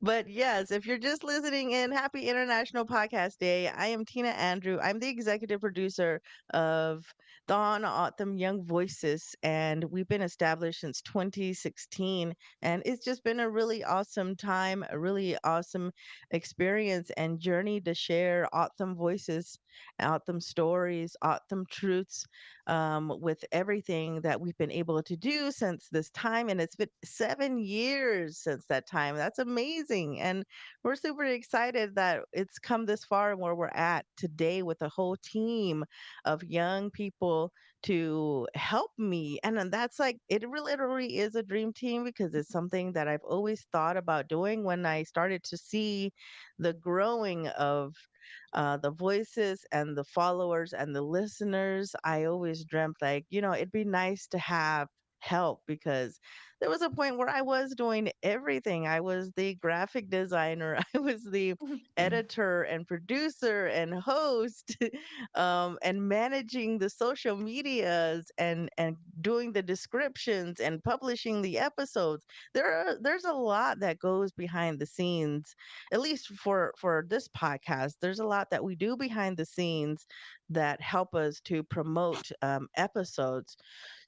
But yes, if you're just listening in, happy International Podcast Day. I am Tina Andrew. I'm the executive producer of Dawn Autumn Young Voices, and we've been established since 2016. And it's just been a really awesome time, a really awesome experience and journey to share Autumn voices, Autumn stories, Autumn truths with everything that we've been able to do since this time. And it's been 7 years since that time. That's amazing. And we're super excited that it's come this far and where we're at today with a whole team of young people to help me. And then that's like, it really literally is a dream team because it's something that I've always thought about doing when I started to see the growing of the voices and the followers and the listeners. I always dreamt like, it'd be nice to have help because there was a point where I was doing everything. I was the graphic designer, I was the editor and producer and host, and managing the social medias and doing the descriptions and publishing the episodes. There's a lot that goes behind the scenes, at least for this podcast. There's a lot that we do behind the scenes that help us to promote episodes.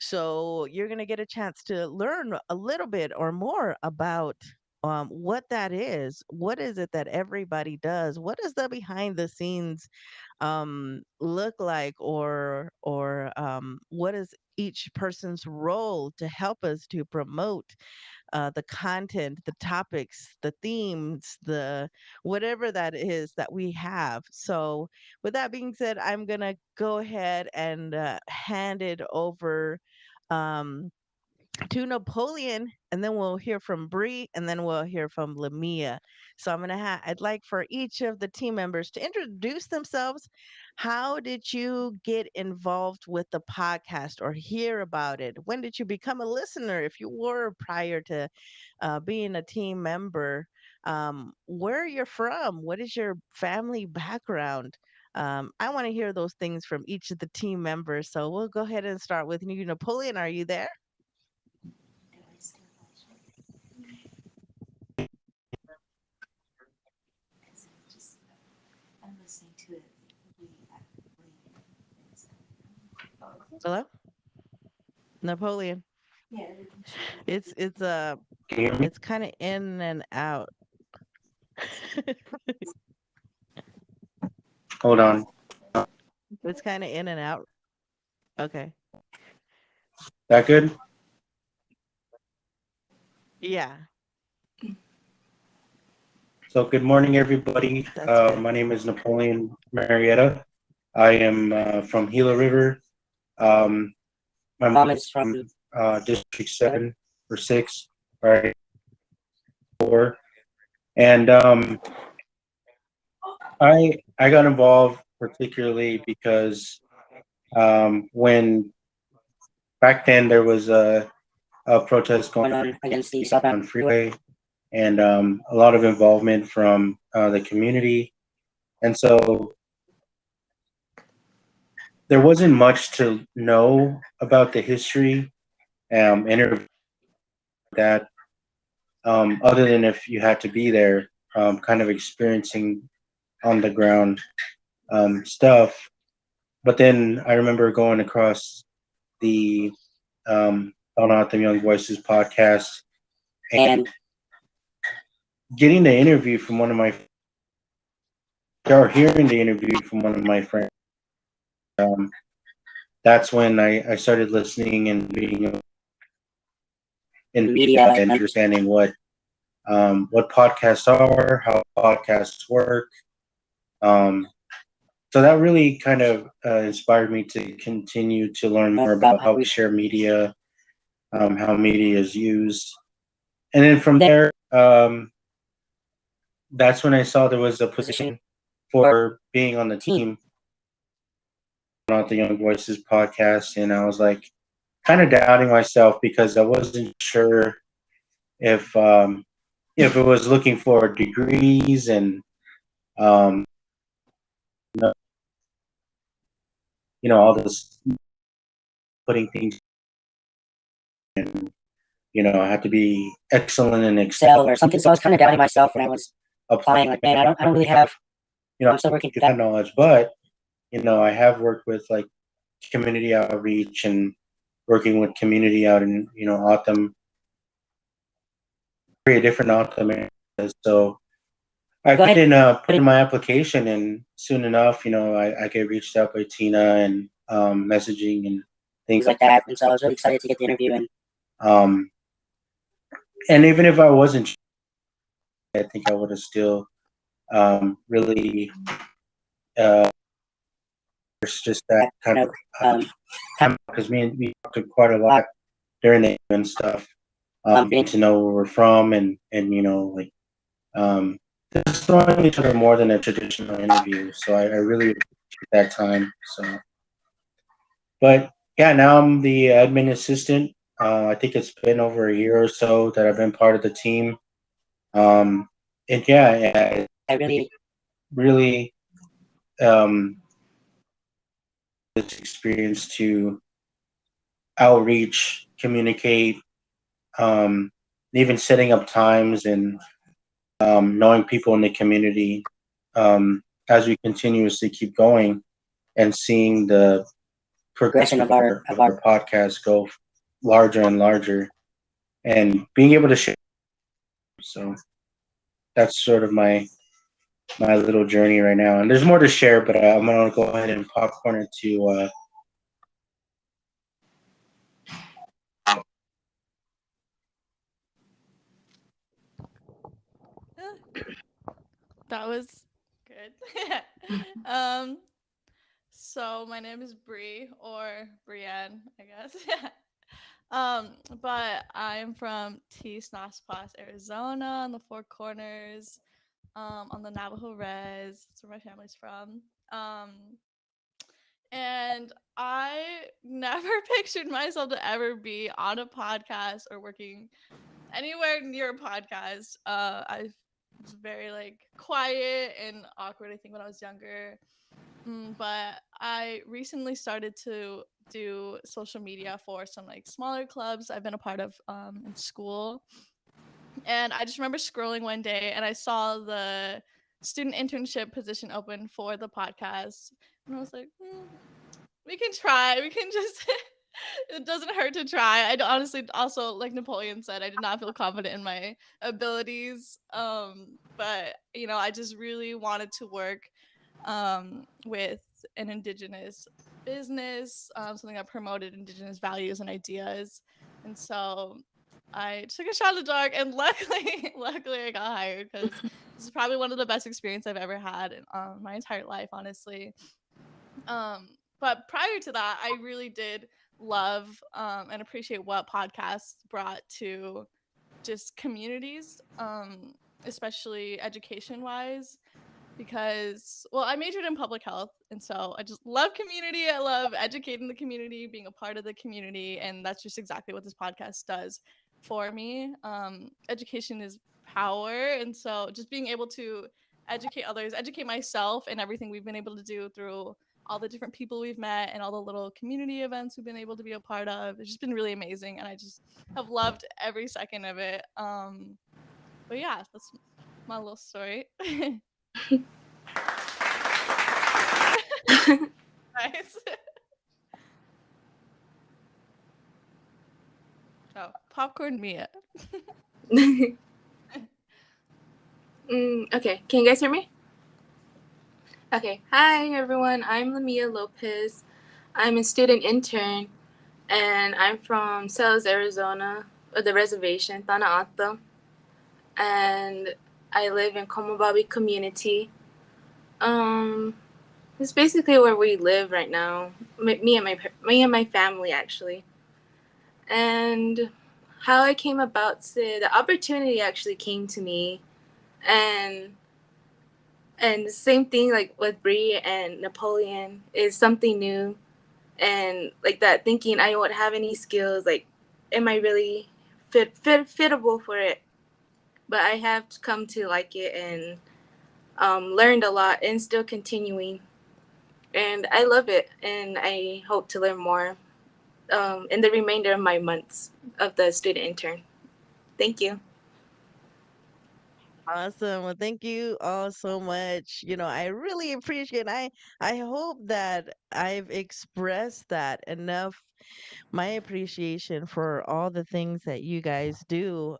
So you're going to get a chance to learn a little bit or more about what that is. What is it that everybody does? What does the behind the scenes look like, or what is each person's role to help us to promote the content, the topics, the themes, the whatever that is that we have. So, with that being said, I'm going to go ahead and hand it over um, to Napoleon, and then we'll hear from Bree, and then we'll hear from Lamia. So I'd like for each of the team members to introduce themselves. How did you get involved with the podcast or hear about it? When did you become a listener? If you were prior to being a team member, where you're from? What is your family background? I want to hear those things from each of the team members. So we'll go ahead and start with you, Napoleon. Are you there? Hello, Napoleon. It's Can you hear me? it's kind of in and out. Hold on. It's kind of in and out. Okay. That good? Yeah, So, good morning, everybody. that's good. My name is Napoleon Marietta. I am from Gila River. Um, my mom is from District 7 or 6, or 4. And I got involved particularly because when back then there was a protest going on against the southbound freeway, and a lot of involvement from the community. And so there wasn't much to know about the history and that, other than if you had to be there, kind of experiencing on the ground stuff. But then I remember going across the All Not the Young Voices podcast and getting the interview from one of my, or hearing the interview from one of my friends. Um, that's when I started listening and reading in media and understanding what podcasts are, how podcasts work. Um, so that really kind of inspired me to continue to learn more about how we share media, how media is used, and then from there, that's when I saw there was a position for being on the team, not the Young Voices podcast, and I was like kind of doubting myself because I wasn't sure if if it was looking for degrees and um, all this putting things I had to be excellent in Excel or something. So I was kind of doubting myself when I was applying. Like, man, I don't really have, I'm still working through that knowledge, but I have worked with like community outreach and working with community out in Autumn, very different Autumn areas. So I go ahead and put in my application, and soon enough, I get reached out by Tina and messaging and things like that. And so I was really excited to get the interview, um, and even if I wasn't, I think I would have still really there's just that kind of time because me and we talked quite a lot during the and stuff, getting to know where we're from and like um, just throwing each other more than a traditional interview. So I really appreciate that time. So, but yeah, now I'm the admin assistant. I think it's been over a year or so that I've been part of the team. Um, and yeah, I really um, this experience to outreach, communicate, um, even setting up times and knowing people in the community as we continuously keep going and seeing the progression of our podcast go larger and larger and being able to share. So that's sort of my little journey right now. And there's more to share, but I'm gonna go ahead and popcorn it to That was good. um, so my name is Bree or Brienne, I guess. um, but I'm from Tisnaspas, Arizona, on the Four Corners, on the Navajo Res. That's where my family's from. And I never pictured myself to ever be on a podcast or working anywhere near a podcast. I was very like quiet and awkward, I think, when I was younger. But I recently started to do social media for some like smaller clubs I've been a part of in school. And I just remember scrolling one day and I saw the student internship position open for the podcast. And I was like, we can try. We can just it doesn't hurt to try. I honestly also, like Napoleon said, I did not feel confident in my abilities. But I just really wanted to work with an indigenous business, something that promoted indigenous values and ideas. And so I took a shot in the dark, and luckily, luckily I got hired because this is probably one of the best experiences I've ever had in my entire life, honestly. Um, but prior to that, I really did love and appreciate what podcasts brought to just communities, especially education wise. Because, well, I majored in public health, and so I just love community. I love educating the community, being a part of the community, and that's just exactly what this podcast does for me. Education is power, and so just being able to educate others, educate myself, and everything we've been able to do through all the different people we've met and all the little community events we've been able to be a part of. It's just been really amazing, and I just have loved every second of it. But yeah, that's my little story. Nice. Oh, popcorn Mia. Okay, can you guys hear me? Okay, hi everyone. I'm Lamia Lopez. I'm a student intern, and I'm from Sales, Arizona, or the reservation, Tana'ato, and I live in Komobabi community. Um, it's basically where we live right now. Me and my family actually, and how I came about to the opportunity actually came to me, and the same thing like with Brie and Napoleon is something new, and like that thinking I won't have any skills, like am I really fittable for it? But I have come to like it and learned a lot and still continuing, and I love it, and I hope to learn more in the remainder of my months of the student intern. Thank you. Awesome. Well, thank you all so much. I really appreciate I hope that I've expressed that enough, my appreciation for all the things that you guys do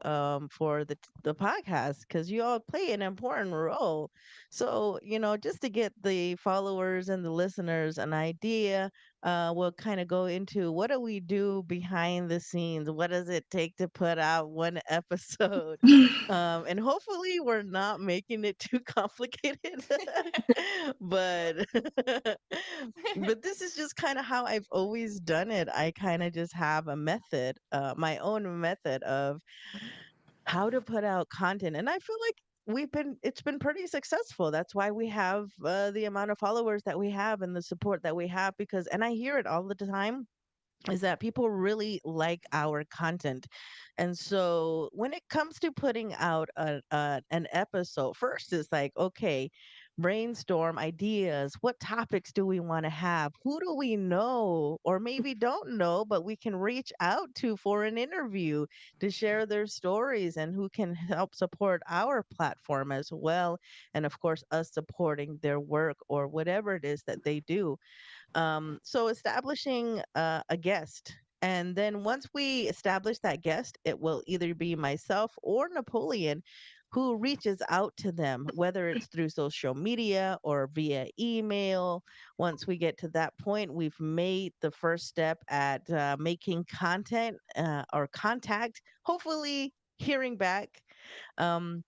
for the podcast, because you all play an important role. So, just to get the followers and the listeners an idea, we'll kind of go into what do we do behind the scenes? What does it take to put out one episode? And hopefully we're not making it too complicated. but but this is just kind of how I've always done it. I kind of just have a method, my own method of how to put out content, and I feel like it's been pretty successful. That's why we have the amount of followers that we have and the support that we have, because and I hear it all the time, is that people really like our content. And so when it comes to putting out an episode, first it's like, okay, brainstorm ideas. What topics do we want to have? Who do we know or maybe don't know, but we can reach out to for an interview to share their stories and who can help support our platform as well. And of course, us supporting their work or whatever it is that they do. So establishing a guest. And then once we establish that guest, it will either be myself or Napoleon who reaches out to them, whether it's through social media or via email. Once we get to that point, we've made the first step at making content or contact, hopefully hearing back. Um,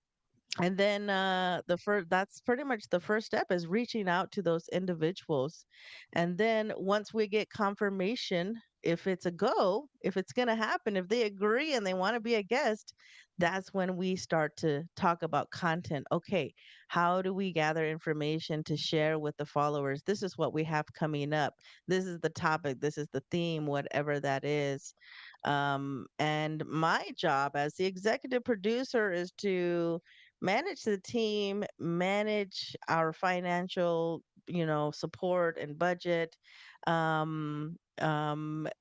and then the first that's pretty much the first step, is reaching out to those individuals. And then once we get confirmation, if it's a go, if it's going to happen, if they agree and they want to be a guest, that's when we start to talk about content. Okay, how do we gather information to share with the followers? This is what we have coming up, this is the topic, this is the theme, whatever that is. And my job as the executive producer is to manage the team, manage our financial, support and budget,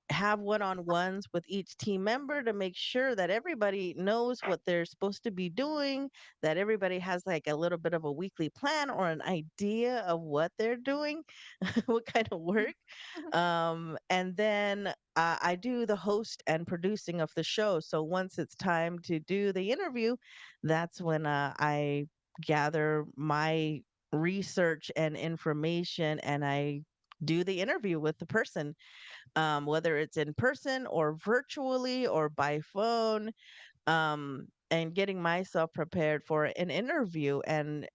have one-on-ones with each team member to make sure that everybody knows what they're supposed to be doing, that everybody has like a little bit of a weekly plan or an idea of what they're doing, what kind of work. And then I do the host and producing of the show. So once it's time to do the interview, that's when I gather my research and information and I do the interview with the person, whether it's in person or virtually or by phone, and getting myself prepared for an interview. And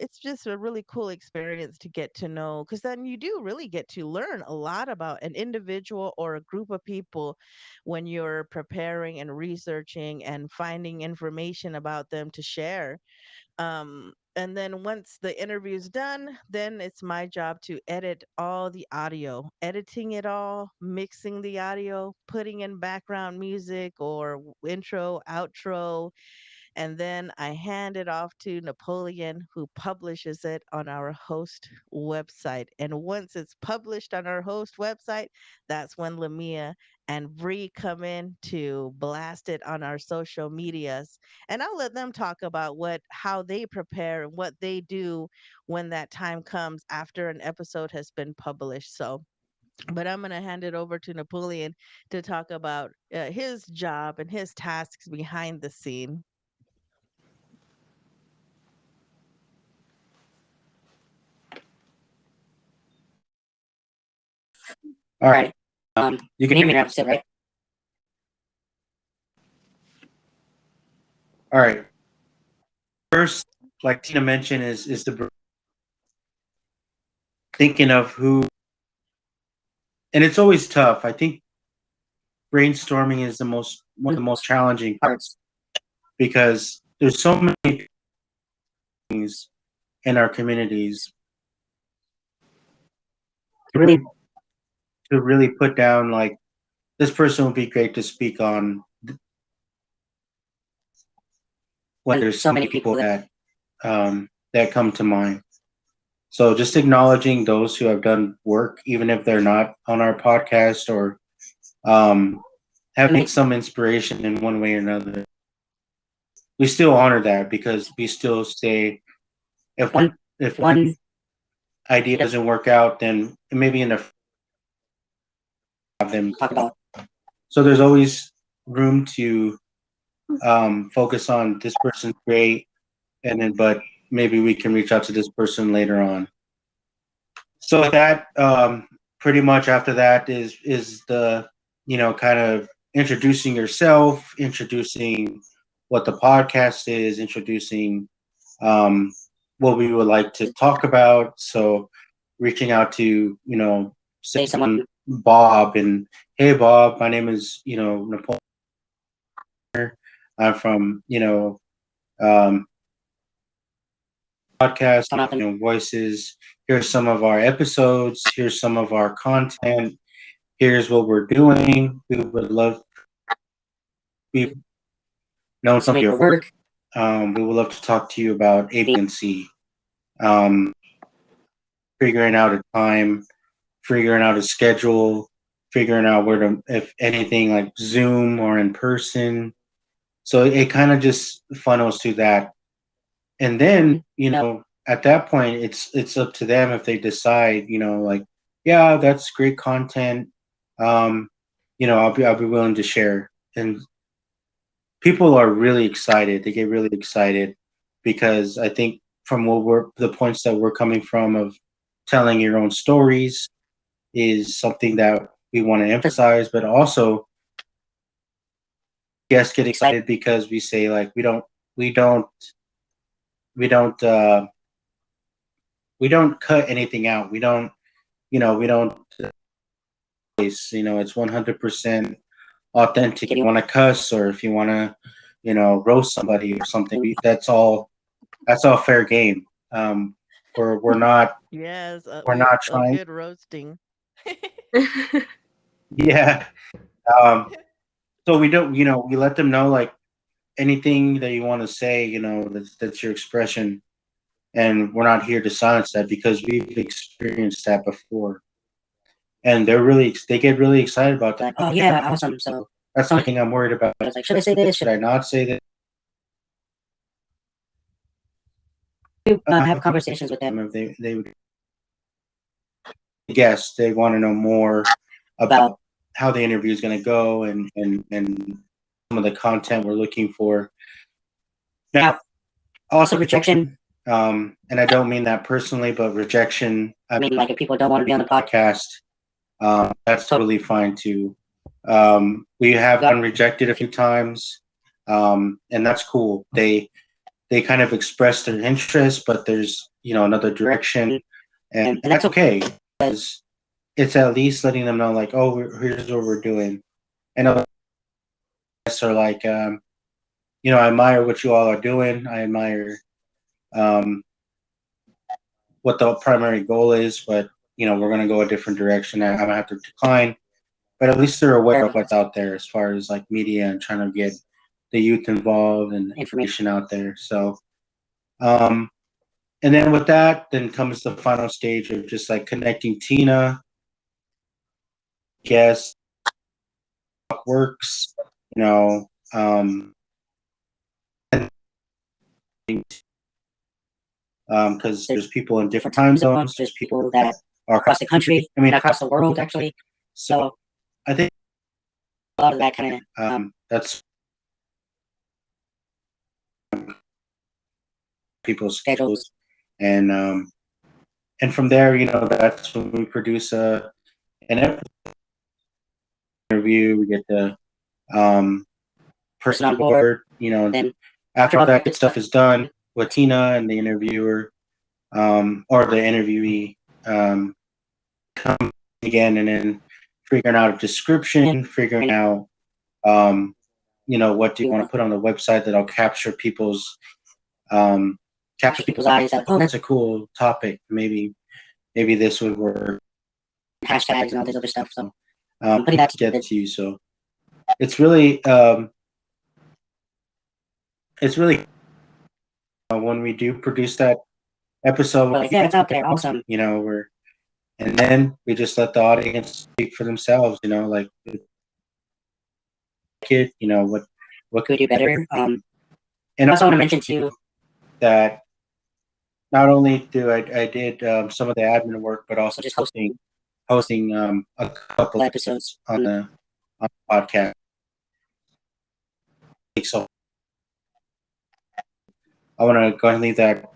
it's just a really cool experience to get to know, because then you do really get to learn a lot about an individual or a group of people when you're preparing and researching and finding information about them to share. And then once the interview's done, then it's my job to edit all the audio, editing it all, mixing the audio, putting in background music or intro, outro, and then I hand it off to Napoleon, who publishes it on our host website. And once it's published on our host website, that's when Lamia and Bree come in to blast it on our social medias. And I'll let them talk about how they prepare and what they do when that time comes after an episode has been published. So, but I'm going to hand it over to Napoleon to talk about his job and his tasks behind the scene. All right. You can hear me now still, right? All right. First, like Tina mentioned, is the thinking of who, and it's always tough. I think brainstorming is the most one of the most challenging parts because there's so many things in our communities to really put down like this person would be great to speak on when there's so many people that come to mind. So just acknowledging those who have done work, even if they're not on our podcast or have made some inspiration in one way or another. we still honor that because we still say if one idea doesn't work out, then maybe in the have them talk about. So there's always room to focus on this person's great, and then but maybe we can reach out to this person later on. So with that, pretty much after that is the kind of introducing yourself, introducing what the podcast is, introducing um, what we would like to talk about. So reaching out to say someone Bob and hey Bob, my name is Napoleon. I'm from um, podcast, voices. Here's some of our episodes. Here's some of our content. Here's what we're doing. We would love we know some of your work. We would love to talk to you about A, B, and C. Um, Figuring out a time, figuring out a schedule, figuring out where to, if anything, like Zoom or in person. So it kind of just funnels to that. And then, at that point, it's up to them if they decide, like, yeah, that's great content. Um, I'll be willing to share. And people are really excited. They get really excited because I think from what we're the points that we're coming from of telling your own stories is something that we want to emphasize, but also guests get excited because we say like we don't we don't we don't cut anything out. We don't it's 100% authentic. If you want to cuss or if you want to roast somebody or something, that's all fair game. We're not Yes, we're we not a trying. good roasting. Yeah. Um, so we don't we let them know like anything that you want to say. That's your expression, and we're not here to silence that because we've experienced that before, and they get really excited about that. Oh yeah, awesome. So that's something I'm worried about. It's like, should I say this? Should I not say this? Have conversations with them if they would guess they want to know more about how the interview is going to go and some of the content we're looking for. Now, also rejection, and I don't mean that personally, but rejection. I mean, like if people don't want to be on the podcast, that's totally fine too. We have gotten rejected a few times, and that's cool. They kind of express their interest, but there's another direction, and that's okay because it's at least letting them know like, oh, here's what we're doing. And others are like, I admire what you all are doing. I admire um, what the primary goal is, but we're gonna go a different direction. I'm gonna have to decline, but at least they're aware of what's out there as far as like media and trying to get the youth involved and information out there. So, and then with that, then comes the final stage of just like connecting Tina, guess works, because there's people in different time zones. There's people that are across the country. I mean, across the world, actually. So I think a lot of that kind of that's people's schedules, and from there, that's when we produce an interview. We get the person on board. And then after all that good stuff is done with Tina and the interviewer, or the interviewee, come again, and then figuring out a description, figuring out, what do you want to put on the website that'll capture people's eyes. Like, oh, that's a cool topic. Maybe this would work. Hashtags and all this other stuff. So, putting that together to you. So, it's really, when we do produce that episode, we're like, yeah, it's out there, awesome. And then we just let the audience speak for themselves. Like it. What could we do better? And also, I want to mention too that not only do I did some of the admin work, but also just hosting a couple episodes on the podcast. So I want to go ahead and leave that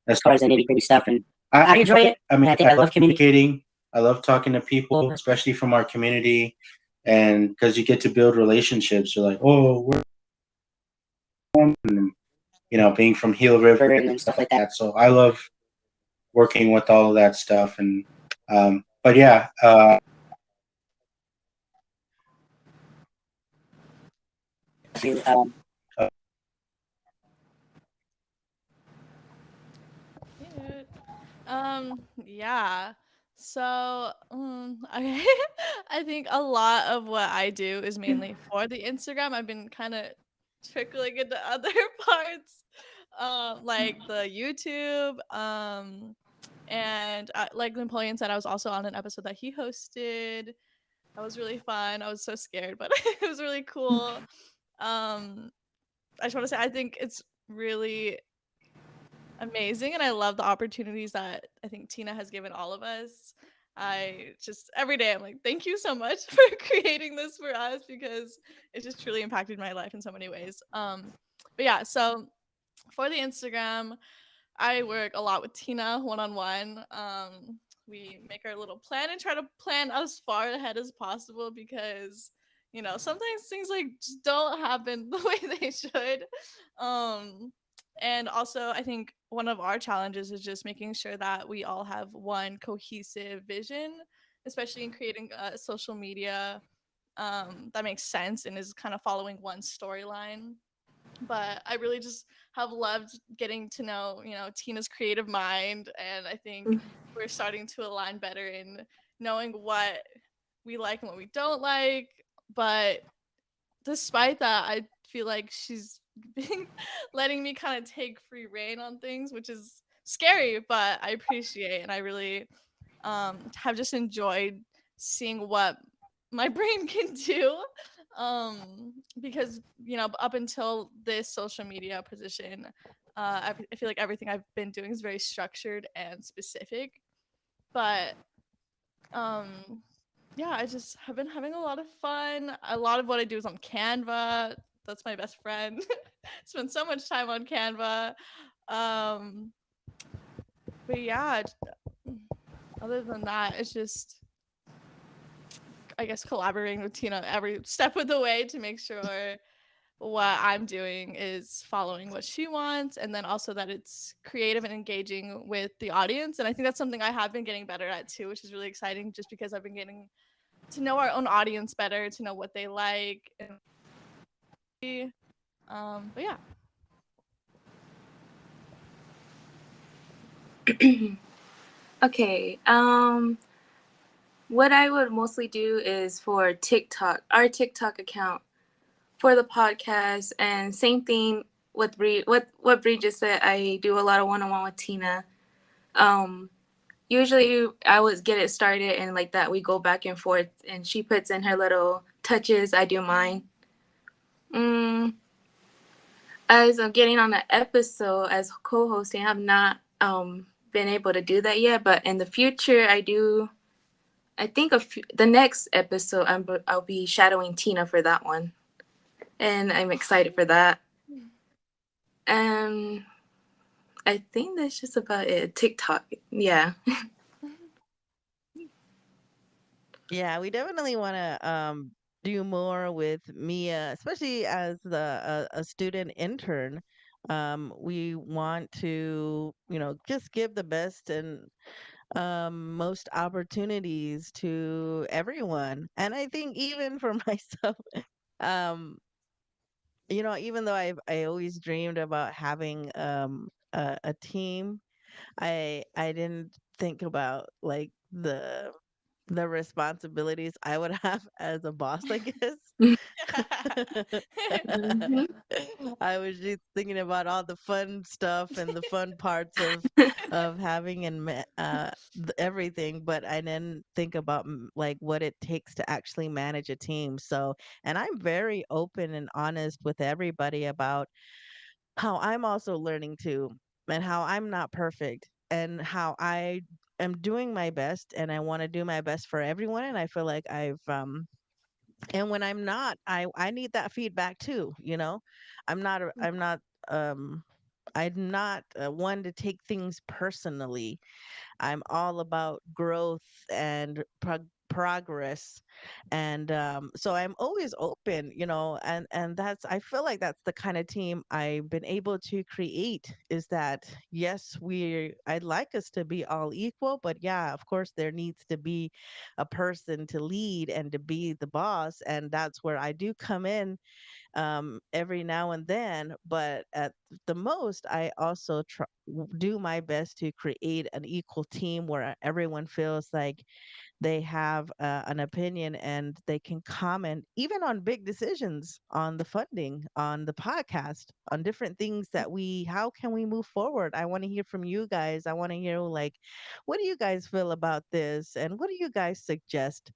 as far as the nitty gritty stuff. And I enjoy it. I mean, I think I love communicating. I love talking to people, especially from our community, and because you get to build relationships. You're like, oh, we're and, being from Heel River and stuff like that. So I love working with all of that stuff. And but yeah, um, Cute. Yeah. So, okay. I think a lot of what I do is mainly for the Instagram. I've been kind of trickling into other parts, like the YouTube, and like Napoleon said, I was also on an episode that he hosted. That was really fun. I was so scared, but it was really cool. I just want to say, I think it's really amazing, and I love the opportunities that I think Tina has given all of us. I just every day I'm like, thank you so much for creating this for us because it just truly impacted my life in so many ways. But yeah, so for the Instagram, I work a lot with Tina one on one. We make our little plan and try to plan as far ahead as possible because sometimes things like just don't happen the way they should. Um, and also, I think one of our challenges is just making sure that we all have one cohesive vision, especially in creating social media that makes sense and is kind of following one storyline. But I really just have loved getting to know, Tina's creative mind, and I think we're starting to align better in knowing what we like and what we don't like. But despite that, I feel like she's being letting me kind of take free reign on things, which is scary, but I appreciate, and I really have just enjoyed seeing what my brain can do. Because up until this social media position, I feel like everything I've been doing is very structured and specific. But um yeah, I just have been having a lot of fun. A lot of what I do is on Canva. That's my best friend. Spend so much time on Canva. Um but yeah, other than that, it's just, I guess, collaborating with Tina every step of the way to make sure what I'm doing is following what she wants, and then also that it's creative and engaging with the audience. And I think that's something I have been getting better at too, which is really exciting just because I've been getting to know our own audience better, to know what they like. But yeah. Okay. What I would mostly do is for TikTok, our TikTok account for the podcast, and same thing with Bree. What Bree just said. I do a lot of one-on-one with Tina. Um, Usually I would get it started and like that we go back and forth, and she puts in her little touches. I do mine. Mm, as I'm getting on the episode as co-hosting, I have not been able to do that yet, but in the future I do. I think the next episode I'll be shadowing Tina for that one, and I'm excited for that. And I think that's just about it. TikTok, yeah. Yeah, we definitely want to do more with Mia, especially as a student intern. We want to, just give the best and most opportunities to everyone. And I think even for myself, um, even though I always dreamed about having a team, I didn't think about like the responsibilities I would have as a boss, I guess. Mhm. I was just thinking about all the fun stuff and the fun parts of having everything, but I didn't think about like what it takes to actually manage a team. So, and I'm very open and honest with everybody about how I'm also learning too, and how I'm not perfect, and how I am doing my best, and I want to do my best for everyone. And I feel like and when I'm not, I need that feedback too. I'm not um I'm not one to take things personally. I'm all about growth and progress. And so I'm always open, and that's, I feel like that's the kind of team I've been able to create, is that yes, I'd like us to be all equal, but yeah, of course there needs to be a person to lead and to be the boss, and that's where I do come in every now and then. But at the most, I also do my best to create an equal team where everyone feels like they have an opinion and they can comment even on big decisions, on the funding, on the podcast, on different things that how can we move forward. I want to hear from you guys. I want to hear, like, what do you guys feel about this, and what do you guys suggest?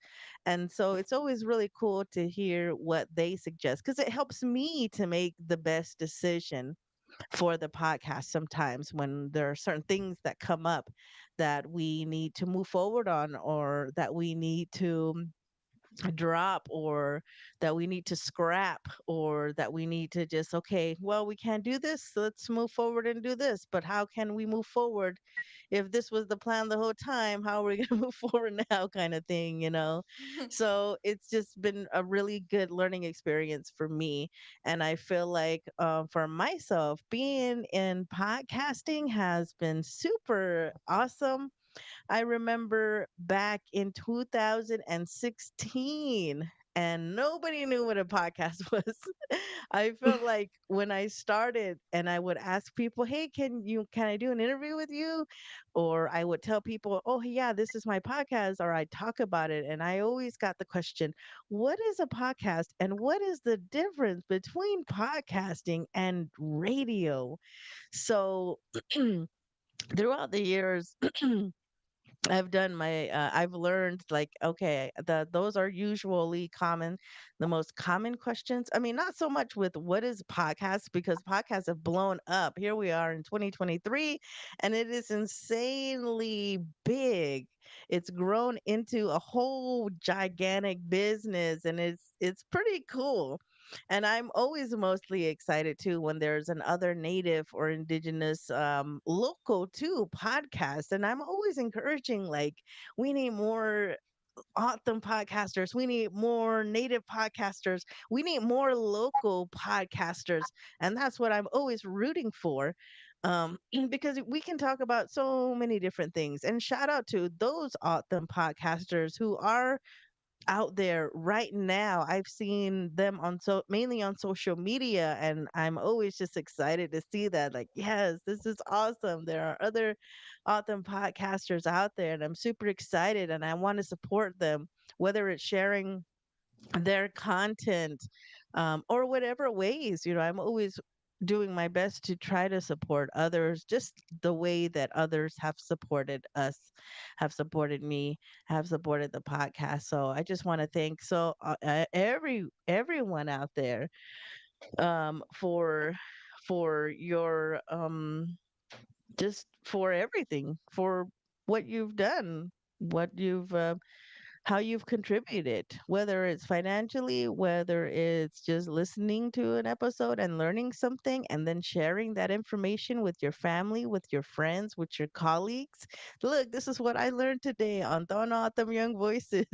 And so it's always really cool to hear what they suggest, because it helps me to make the best decision for the podcast sometimes when there are certain things that come up that we need to move forward on, or that we need to drop, or that we need to scrap, or that we need to just, okay, well, we can't do this, so let's move forward and do this. But how can we move forward if this was the plan the whole time? How are we going to move forward now, kind of thing? So it's just been a really good learning experience for me. And I feel like for myself, being in podcasting has been super awesome. I remember back in 2016, and nobody knew what a podcast was. I felt like when I started and I would ask people, "Hey, can I do an interview with you?" Or I would tell people, "Oh, yeah, this is my podcast," or I talk about it, and I always got the question, "What is a podcast and what is the difference between podcasting and radio?" So, throughout the years, I've learned, like, okay, those are usually the most common questions. I mean, not so much with what is podcast, because podcasts have blown up. Here we are in 2023, and it is insanely big. It's grown into a whole gigantic business, and it's pretty cool. And I'm always mostly excited too when there's an other native or indigenous local too podcast. And I'm always encouraging, like, we need more awesome podcasters. We need more native podcasters. We need more local podcasters. And that's what I'm always rooting for. Because we can talk about so many different things. And shout out to those awesome podcasters who are out there right now. I've seen them mainly on social media, and I'm always just excited to see that. Like, yes, this is awesome. There are other awesome podcasters out there, and I'm super excited, and I want to support them, whether it's sharing their content, or whatever ways. I'm always doing my best to try to support others, just the way that others have supported us, have supported me, have supported the podcast. So I just want to thank everyone out there, for your just for everything, for what you've done, what you've how you've contributed, whether it's financially, whether it's just listening to an episode and learning something, and then sharing that information with your family, with your friends, with your colleagues. Look, this is what I learned today on Them Young Voices.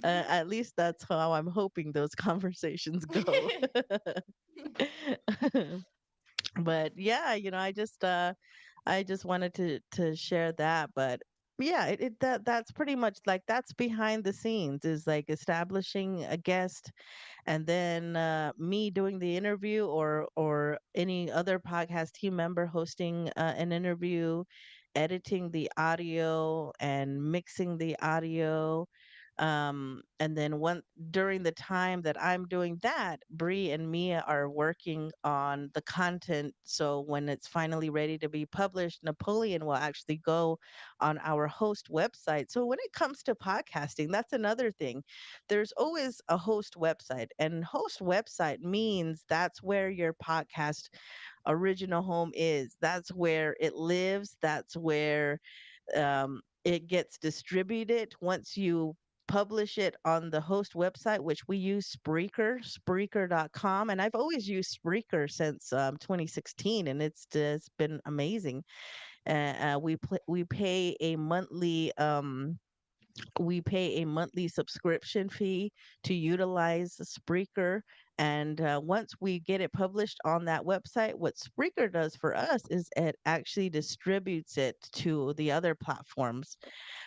At least that's how I'm hoping those conversations go. But yeah, I just wanted to share that. But yeah, that's pretty much, like, that's behind the scenes, is like establishing a guest, and then me doing the interview, or any other podcast team member hosting an interview, editing the audio and mixing the audio. And then one during the time that I'm doing that, Bree and Mia are working on the content. So when it's finally ready to be published, Napoleon will actually go on our host website. So when it comes to podcasting, that's another thing. There's always a host website, and host website means that's where your podcast original home is. That's where it lives. That's where it gets distributed once you publish it on the host website, which we use Spreaker.com. And I've always used Spreaker since 2016, and it's just been amazing. We pay a monthly subscription fee to utilize the Spreaker. And once we get it published on that website, what Spreaker does for us is it actually distributes it to the other platforms,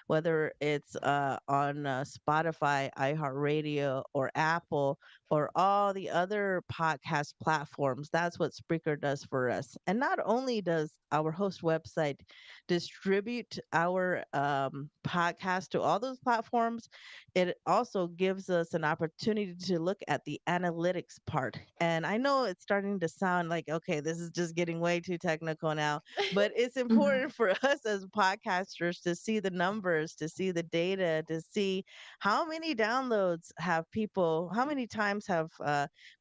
whether it's on Spotify, iHeartRadio, or Apple, or all the other podcast platforms. That's what Spreaker does for us. And not only does our host website distribute our podcast to all those platforms, it also gives us an opportunity to look at the analytics part. And I know it's starting to sound like, okay, this is just getting way too technical now, but it's Mhm. important for us as podcasters to see the numbers, to see the data, to see how many downloads have people, how many times have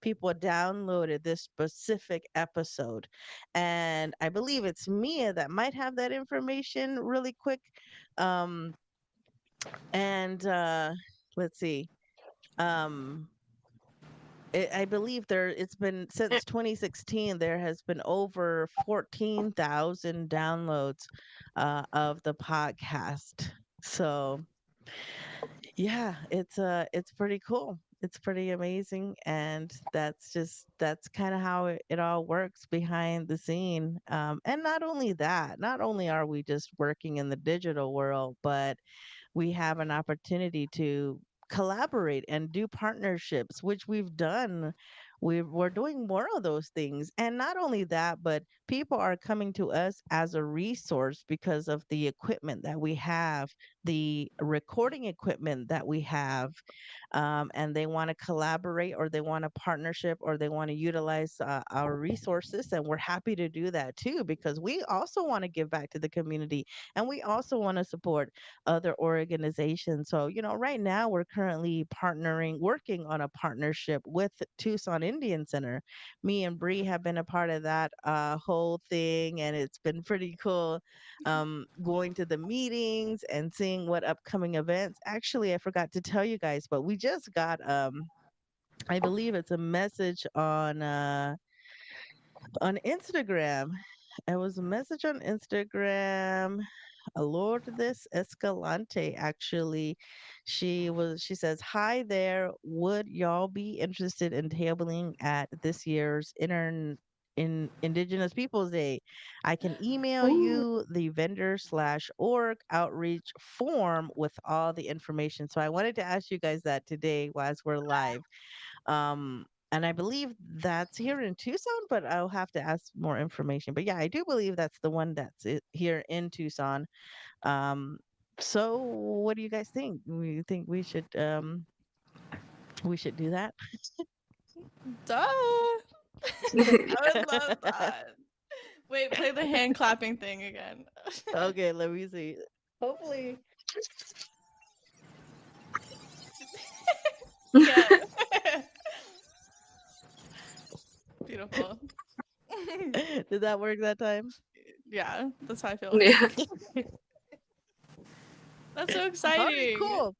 people downloaded this specific episode. And I believe it's Mia that might have that information really quick. Um, and let's see. Um, I believe it's been since 2016, there has been over 14,000 downloads of the podcast. So yeah, it's pretty cool. It's pretty amazing, and that's kind of how it all works behind the scene. And not only that, not only are we just working in the digital world, but we have an opportunity to collaborate and do partnerships, which we've done. We're doing more of those things. And not only that, but people are coming to us as a resource because of the equipment that we have, the recording equipment that we have, and they want to collaborate, or they want a partnership, or they want to utilize our resources. And we're happy to do that too, because we also want to give back to the community, and we also want to support other organizations. So, right now we're currently working on a partnership with Tucson Indian Center. Me and Bree have been a part of that whole thing, and it's been pretty cool, going to the meetings and seeing what upcoming events. Actually, I forgot to tell you guys, but we just got I believe it's a message on Instagram. It was a message on Instagram. Lourdes Escalante, actually. She says, "Hi there. Would y'all be interested in tabling at this year's Indigenous Peoples Day? I can email Ooh. you the vendor/org outreach form with all the information." So I wanted to ask you guys that today whilst we're live. And I believe that's here in Tucson, but I'll have to ask more information. But yeah, I do believe that's the one that's here in Tucson. Um, so what do you guys think? We think we should do that? Duh. I would love that. Wait, play the hand clapping thing again. Okay, let me see. Hopefully, Yeah. Beautiful. did that work that time? Yeah, that's how I feel. Yeah. That's so All right, exciting. cool.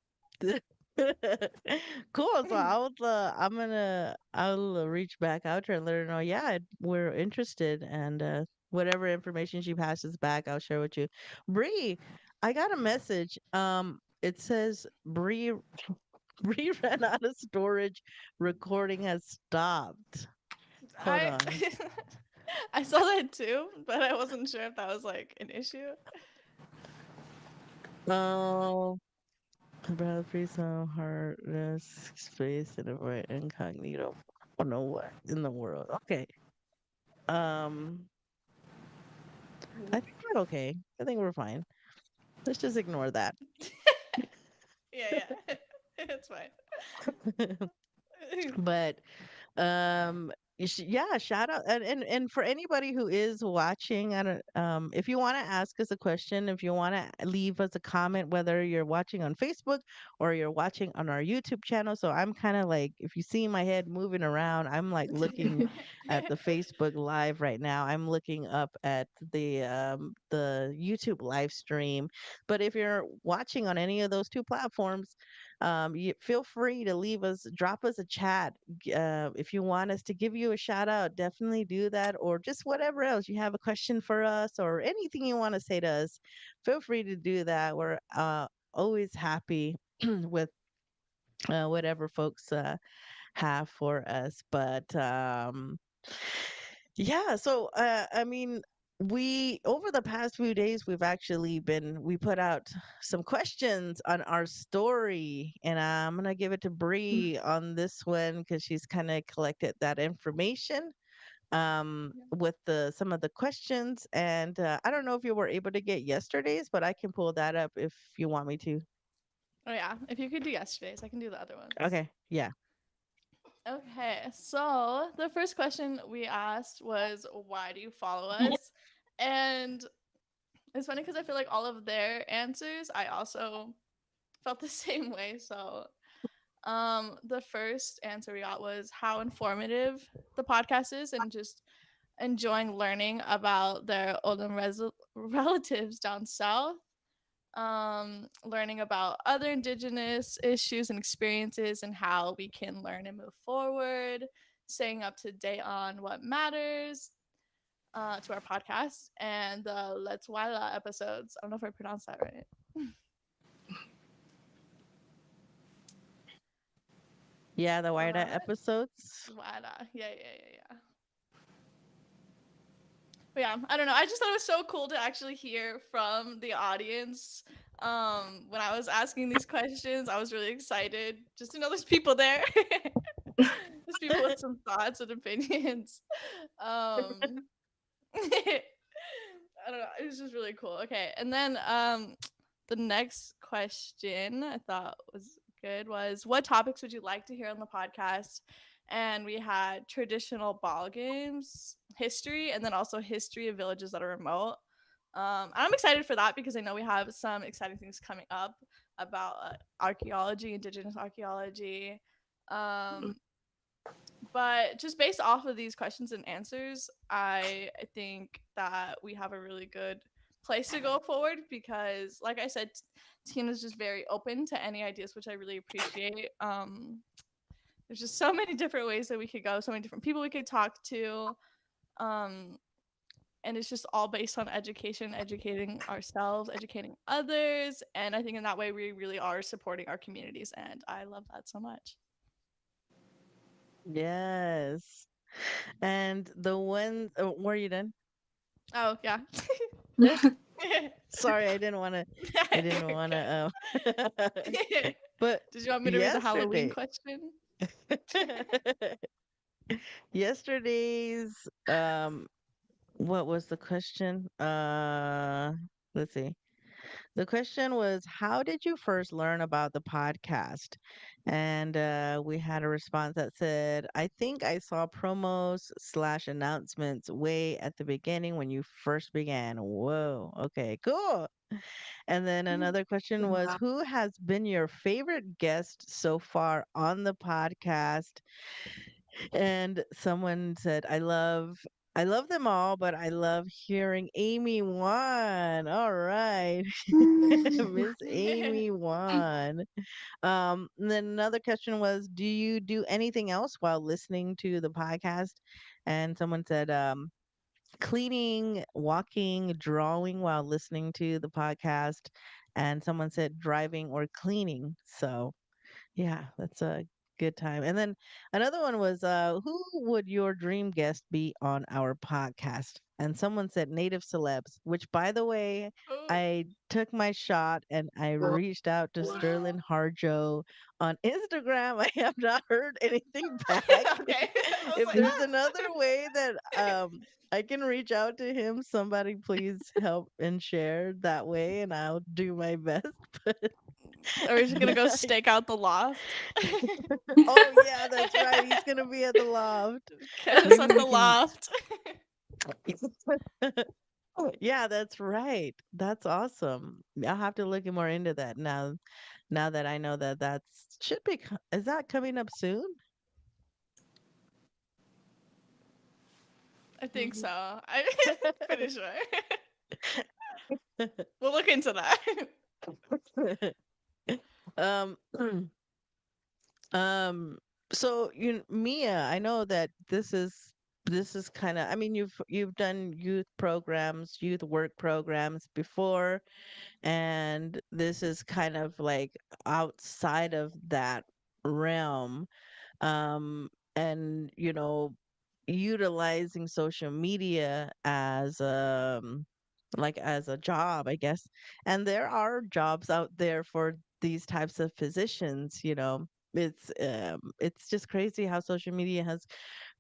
Cool. So I'll reach back out to her and let her know. Yeah, we're interested, and whatever information she passes back, I'll share with you. Bree, I got a message. It says Bree Bree ran out of storage. Recording has stopped. Hold I on. I saw that too, but I wasn't sure if that was like an issue. Oh, brother, please some hard disk space and avoid incognito. I don't know what in the world. Okay. Um, I think we're okay. I think we're fine. Let's just ignore that. Yeah, yeah. It's fine. But yeah, shout out, and for anybody who is watching, I don't if you want to ask us a question, if you want to leave us a comment, whether you're watching on Facebook or you're watching on our YouTube channel. So I'm kind of like, if you see my head moving around, I'm like looking at the Facebook live right now. I'm looking up at the YouTube live stream. But if you're watching on any of those two platforms, you feel free to drop us a chat. If you want us to give you a shout out, definitely do that, or just whatever else you have a question for us or anything you want to say to us, feel free to do that. We're always happy with whatever folks have for us. But yeah, so I mean, we over the past few days we put out some questions on our story, and I'm gonna give it to Bree on this one because she's kind of collected that information with the some of the questions. And I don't know if you were able to get yesterday's, but I can pull that up if you want me to. Oh yeah, if you could do yesterday's, I can do the other ones. Okay, yeah. Okay, so the first question we asked was, "Why do you follow us?" And it's funny because I feel like all of their answers, I also felt the same way. So, the first answer we got was how informative the podcast is, and just enjoying learning about their older relatives down south. Learning about other Indigenous issues and experiences and how we can learn and move forward, staying up to date on what matters to our podcast, and the Let's Wila episodes. I don't know if I pronounced that right. Yeah, the Wire But episodes. Wila, yeah. But yeah, I don't know. I just thought it was so cool to actually hear from the audience. When I was asking these questions, I was really excited just to know there's people there. There's people with some thoughts and opinions. Um, I don't know. It was just really cool. Okay, and then the next question I thought was good was, what topics would you like to hear on the podcast? And we had traditional ball games, history, and then also history of villages that are remote. I'm excited for that because I know we have some exciting things coming up about archaeology, indigenous archaeology. Um, but just based off of these questions and answers, I think that we have a really good place to go forward because, like I said, Tina's just very open to any ideas, which I really appreciate. There's just so many different ways that we could go, so many different people we could talk to. Um, and it's just all based on education, educating ourselves, educating others. And I think in that way, we really are supporting our communities. And I love that so much. Yes. And the one, were you done? Oh, yeah. Sorry, I didn't You're want good. to, but Did you want me to read the Halloween yesterday, question? yesterday's, what was the question? Let's see. The question was, how did you first learn about the podcast? And we had a response that said, I think I saw promos slash announcements way at the beginning when you first began. Whoa. Okay, cool. And then another question was, Wow. who has been your favorite guest so far on the podcast? And someone said, I love them all, but I love hearing Amy Wan. All right. Miss Amy Wan. And then another question was, do you do anything else while listening to the podcast? And someone said, cleaning, walking, drawing while listening to the podcast. And someone said driving or cleaning. So yeah, that's a good time. And then another one was who would your dream guest be on our podcast? And someone said native celebs, which by the way, Oh. I took my shot and I reached out to Wow. Sterling Harjo on Instagram. I have not heard anything back. Okay. I was If like, there's another way that I can reach out to him, somebody please help and share that way and I'll do my best. But are we just gonna go stake out the loft? oh yeah, that's right. He's gonna be at the loft. Get us Maybe at the we can. loft. Yeah, that's right. That's awesome. I'll have to look more into that now. Now that I know that that's should be. Is that coming up soon? I think so. I'm pretty sure. We'll look into that. um. Um, so Mia, I know that this is kind of, I mean, you've done youth programs, youth work programs before, and this is kind of like outside of that realm. And utilizing social media as like as a job, I guess. And there are jobs out there for these types of positions, it's just crazy how social media has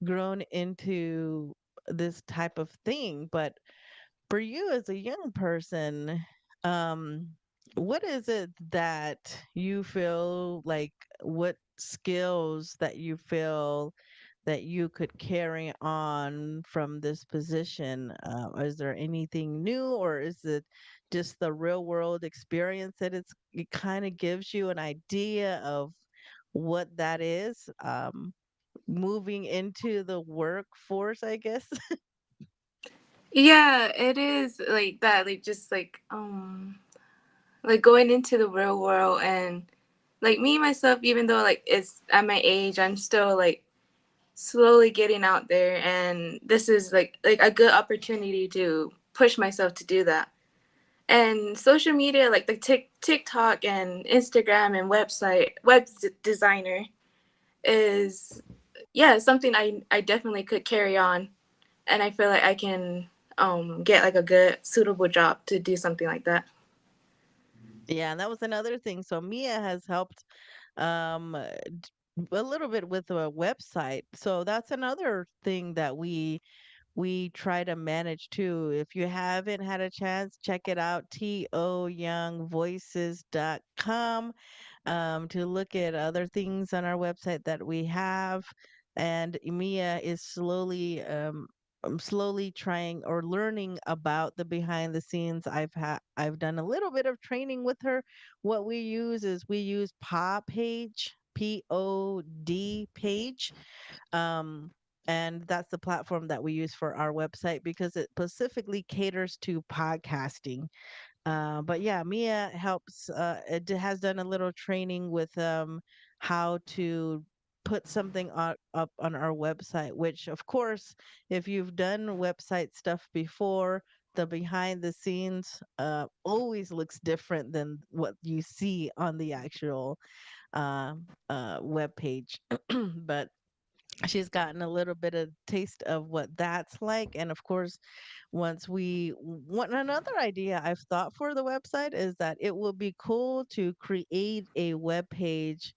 grown into this type of thing. But for you as a young person, um, what is it that you feel like, what skills that you feel that you could carry on from this position? Is there anything new, or is it just the real world experience that it kind of gives you an idea of what that is? Moving into the workforce, I guess. Yeah, it is like that. Like just like going into the real world, and like me myself, even though like it's at my age, I'm still like slowly getting out there, and this is like a good opportunity to push myself to do that. And social media, like the TikTok and Instagram and designer is, yeah, something I definitely could carry on, and I feel like I can get like a good suitable job to do something like that. Yeah, and that was another thing. So Mia has helped a little bit with a website. So that's another thing that we try to manage too. If you haven't had a chance, check it out, toyoungvoices.com, to look at other things on our website that we have. And Mia is slowly trying or learning about the behind the scenes. I've done a little bit of training with her. What we use POD page, um, and that's the platform that we use for our website because it specifically caters to podcasting. But yeah, Mia helps. Has done a little training with how to put something up on our website. Which, of course, if you've done website stuff before, the behind the scenes always looks different than what you see on the actual uh, web page. But she's gotten a little bit of taste of what that's like. And of course, once we want another idea I've thought for the website is that it would be cool to create a web page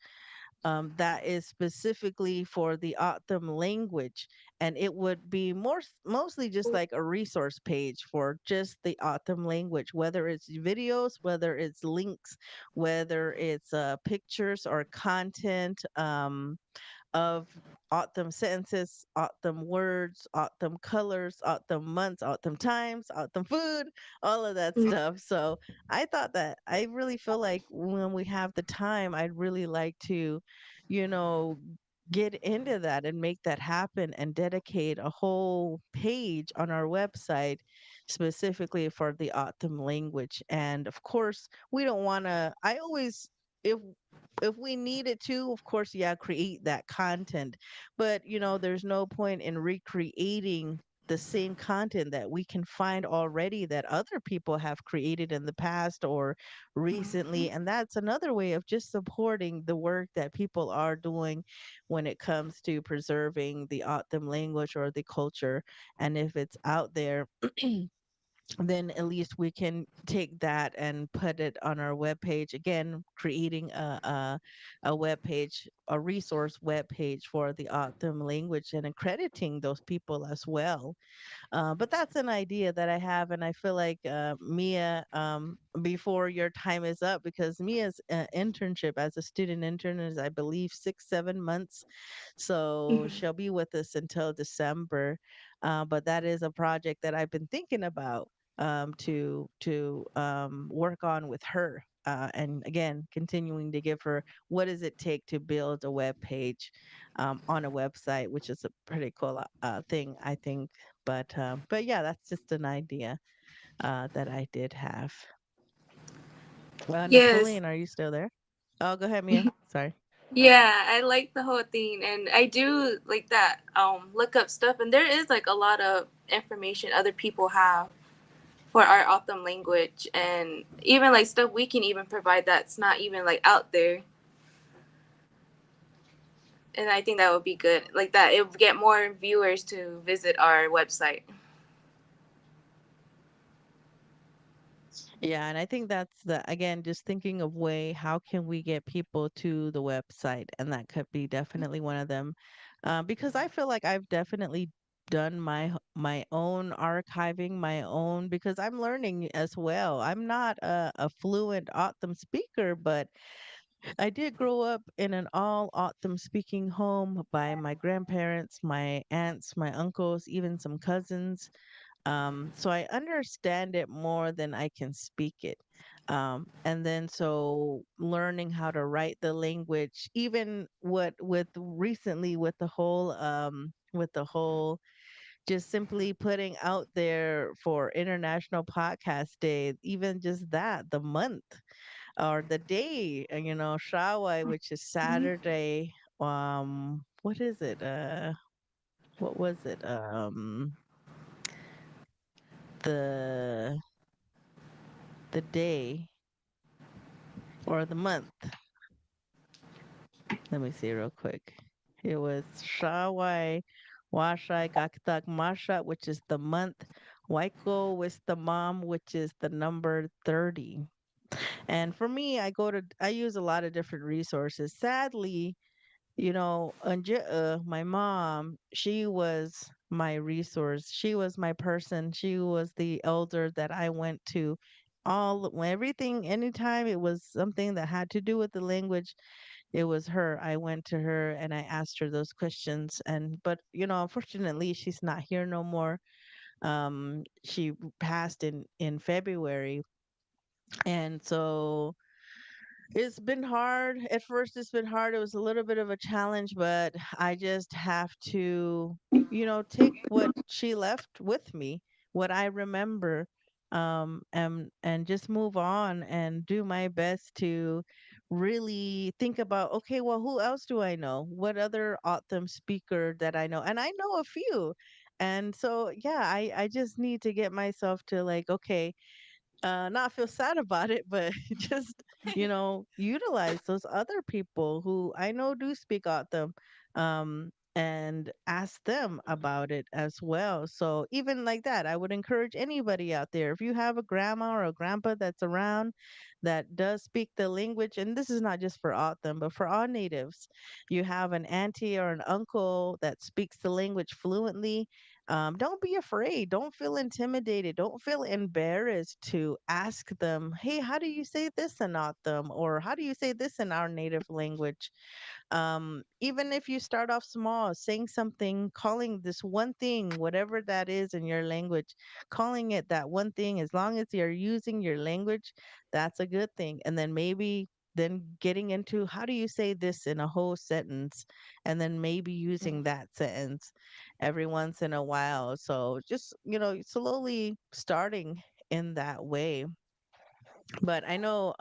that is specifically for the O'odham language, and it would be mostly just like a resource page for just the O'odham language, whether it's videos, whether it's links, whether it's pictures or content, of autumn sentences, autumn words, autumn colors, autumn months, autumn times, autumn food, all of that stuff. So I thought that I really feel like when we have the time, I'd really like to, you know, get into that and make that happen and dedicate a whole page on our website specifically for the autumn language. And of course, we don't want to, I always, if we needed to, of course, yeah, create that content. But there's no point in recreating the same content that we can find already that other people have created in the past or Mhm. recently. And that's another way of just supporting the work that people are doing when it comes to preserving the O'odham language or the culture. And if it's out there, then at least we can take that and put it on our webpage again, creating a web page, a resource web page for the O'odham language, and accrediting those people as well. But that's an idea that I have, and I feel like Mia, before your time is up, because Mia's internship as a student intern is, I believe, 6 7 months, so Mhm. she'll be with us until December. But that is a project that I've been thinking about, to work on with her. And again, continuing to give her what does it take to build a web page on a website, which is a pretty cool thing, I think. But yeah, that's just an idea that I did have. Yes. Napoleon, are you still there? Oh, go ahead, Mia. Sorry. Yeah, I like the whole thing, and I do like that. Look up stuff, and there is like a lot of information other people have for our Autumn language, and even like stuff we can even provide that's not even like out there. And I think that would be good. Like that, it would get more viewers to visit our website. Yeah, and I think that's the, again, just thinking of way how can we get people to the website, and that could be definitely one of them, because I feel like I've definitely done my own archiving, my own, because I'm learning as well. I'm not a fluent O'odham speaker, but I did grow up in an all O'odham speaking home by my grandparents, my aunts, my uncles, even some cousins. So I understand it more than I can speak it. And then so learning how to write the language, even what with recently with the whole just simply putting out there for International Podcast Day, even just that, the month or the day, Shawai, which is Mhm. Saturday. What is it? What was it? The the day or the month. Let me see real quick. It was Shawai Washai Gaktak Masha, which is the month. Waiko was the mom, which is the number 30. And for me, I use a lot of different resources. Sadly, my mom, she was my resource. She was my person. She was the elder that I went to everything, anytime it was something that had to do with the language, it was her. I went to her and I asked her those questions. But unfortunately, she's not here no more. She passed in February. And so it's been hard. At first, it's been hard. It was a little bit of a challenge, but I just have to, take what she left with me, what I remember, and just move on and do my best to really think about, okay, well, who else do I know? What other Autumn speaker that I know? And I know a few. And so, yeah, I just need to get myself to like, okay, not feel sad about it, but just, utilize those other people who I know do speak out them, and ask them about it as well. So even like that, I would encourage anybody out there, if you have a grandma or a grandpa that's around that does speak the language, and this is not just for out them, but for all natives, you have an auntie or an uncle that speaks the language fluently, don't be afraid. Don't feel intimidated. Don't feel embarrassed to ask them, hey, how do you say this in Autumn? Or how do you say this in our native language? Even if you start off small, saying something, calling this one thing, whatever that is in your language, calling it that one thing, as long as you're using your language, that's a good thing. And then maybe then getting into how do you say this in a whole sentence, and then maybe using that sentence every once in a while. So just, slowly starting in that way. But I know,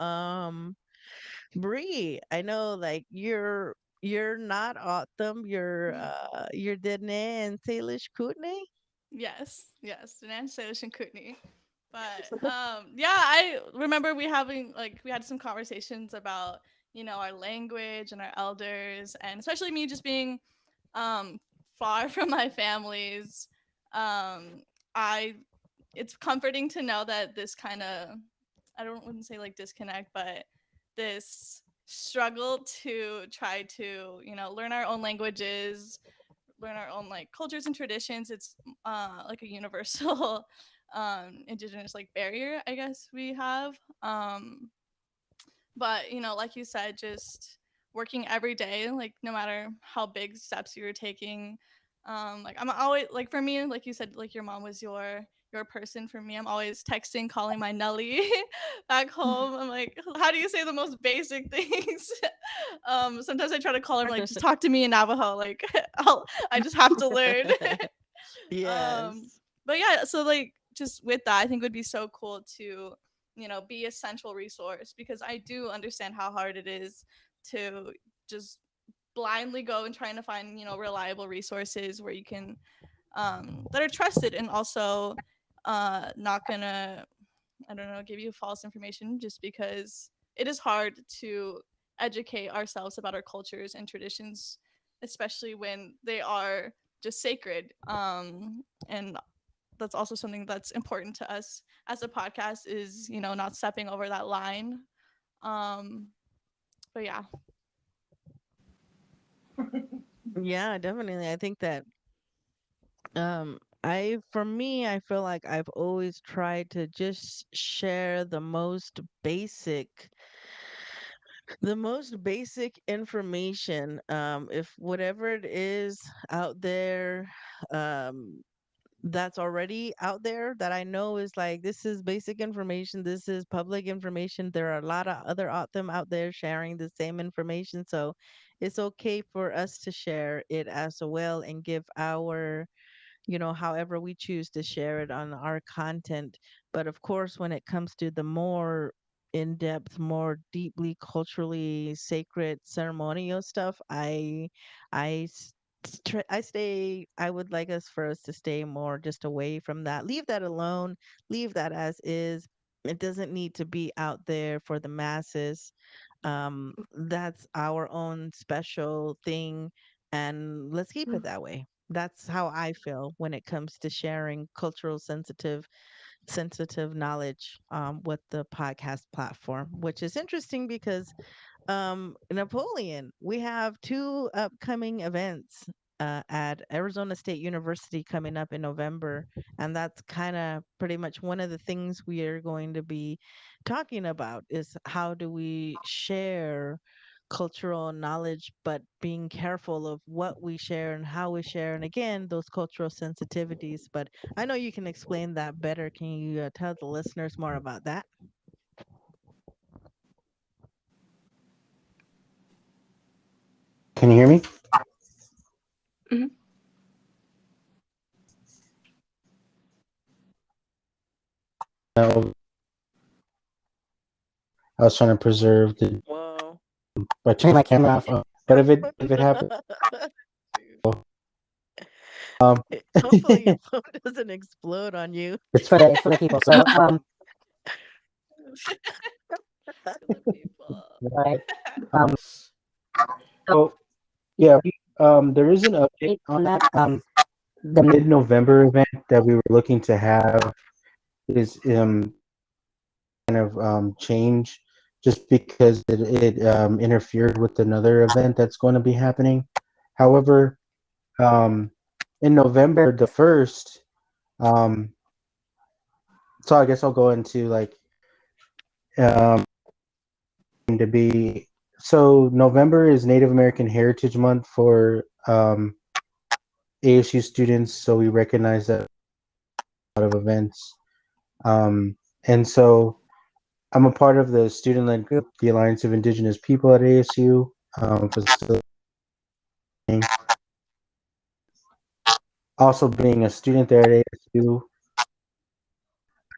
Bree, I know like you're not Autumn, you're Dene and Salish Kootenai. Yes, den söyleşin Kootenai. But yeah, I remember we had some conversations about our language and our elders, and especially me just being um far from my families. I It's comforting to know that this kind of, I don't wouldn't say like disconnect, but this struggle to try to learn our own languages, learn our own like cultures and traditions. It's like a universal indigenous like barrier, I guess we have. But like you said, just working every day, like no matter how big steps you're taking. Like I'm always like, for me, like you said, like your mom was your person. For me, I'm always texting, calling my Nelly back home. I'm like, how do you say the most basic things? Sometimes I try to call her, I'm like, just talk to me in Navajo. Like I just have to learn. um Yes. but yeah, so like just with that, I think it would be so cool to be a central resource, because I do understand how hard it is to just blindly go and trying to find reliable resources where you can that are trusted, and also not gonna, I don't know, give you false information, just because it is hard to educate ourselves about our cultures and traditions, especially when they are just sacred. And that's also something that's important to us as a podcast, is not stepping over that line. um but yeah. Yeah, definitely. I think that I for me, I feel like I've always tried to just share the most basic information. If whatever it is out there, um that's already out there, that I know is like, this is basic information, this is public information. There are a lot of other autumn out there sharing the same information. So it's okay for us to share it as well and give our, however we choose to share it on our content. But of course, when it comes to the more in depth, more deeply culturally sacred ceremonial stuff, I would like for us to stay more just away from that. Leave that alone, leave that as is. It doesn't need to be out there for the masses. That's our own special thing, and let's keep it that way. That's how I feel when it comes to sharing cultural sensitive knowledge with the podcast platform, which is interesting because Napoleon, we have two upcoming events at Arizona State University coming up in November. And that's kind of pretty much one of the things we are going to be talking about, is how do we share cultural knowledge, but being careful of what we share and how we share. And again, those cultural sensitivities. But I know you can explain that better. Can you tell the listeners more about that? Can you hear me? Mhm. No, I was trying to preserve the Whoa. by turning my camera off. But if it happens, um, Hopefully your phone doesn't explode on you. it's for the people. So To the people. right. Um, so yeah, there is an update on that. The mid-November event that we were looking to have is kind of change just because it interfered with another event that's going to be happening. However, um, in November the 1st, um, so I guess I'll go into like um, to be so November is Native American Heritage Month for ASU students, so we recognize that a lot of events. And so I'm a part of the student-led group, the Alliance of Indigenous People at ASU, facilitating. Also, being a student there at ASU,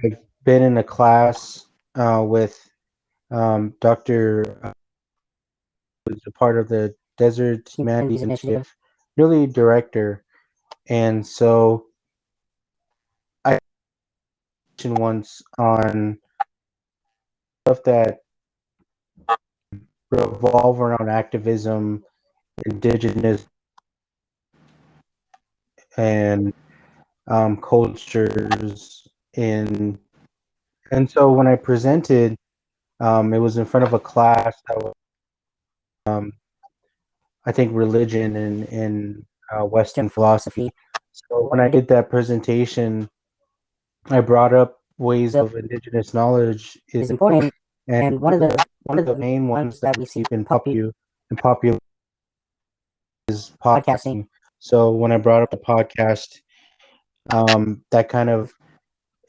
I've been in a class with Dr. Who's a part of the Desert Humanities Initiative, really director. And so once on stuff that revolve around activism, indigenous, and cultures. And so when I presented, it was in front of a class that was, um, I think, religion in Western philosophy. So when I did that presentation, I brought up ways of indigenous knowledge is important, and one of the main ones that we see in popular is podcasting. So when I brought up the podcast, that kind of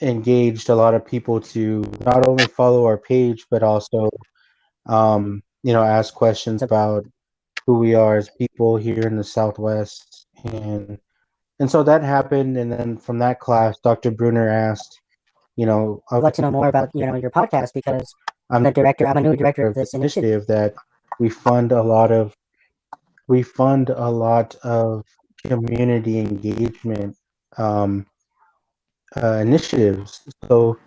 engaged a lot of people to not only follow our page but also ask questions about who we are as people here in the Southwest, and so that happened. And then from that class, Dr. Bruner asked, I'd like to know more about your podcast because I'm a new director of this initiative that we fund a lot of community engagement um, initiatives. So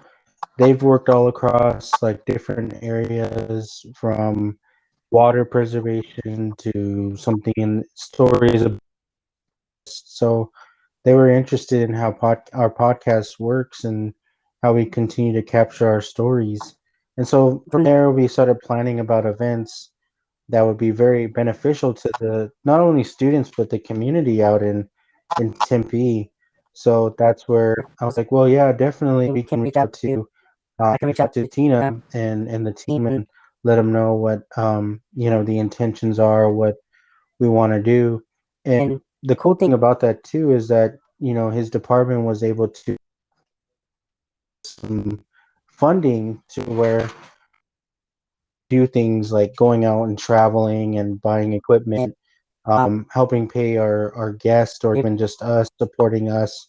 they've worked all across like different areas from water preservation to something in stories of. So they were interested in how our podcast works and how we continue to capture our stories. And so from there, we started planning about events that would be very beneficial to the not only students but the community out in Tempe. So that's where I was like, well, yeah, definitely we can reach out to I can reach out to Tina and the team and let them know what the intentions are, what we want to do. And the cool thing about that too is that his department was able to some funding to where do things like going out and traveling and buying equipment, helping pay our guests or even just us supporting us.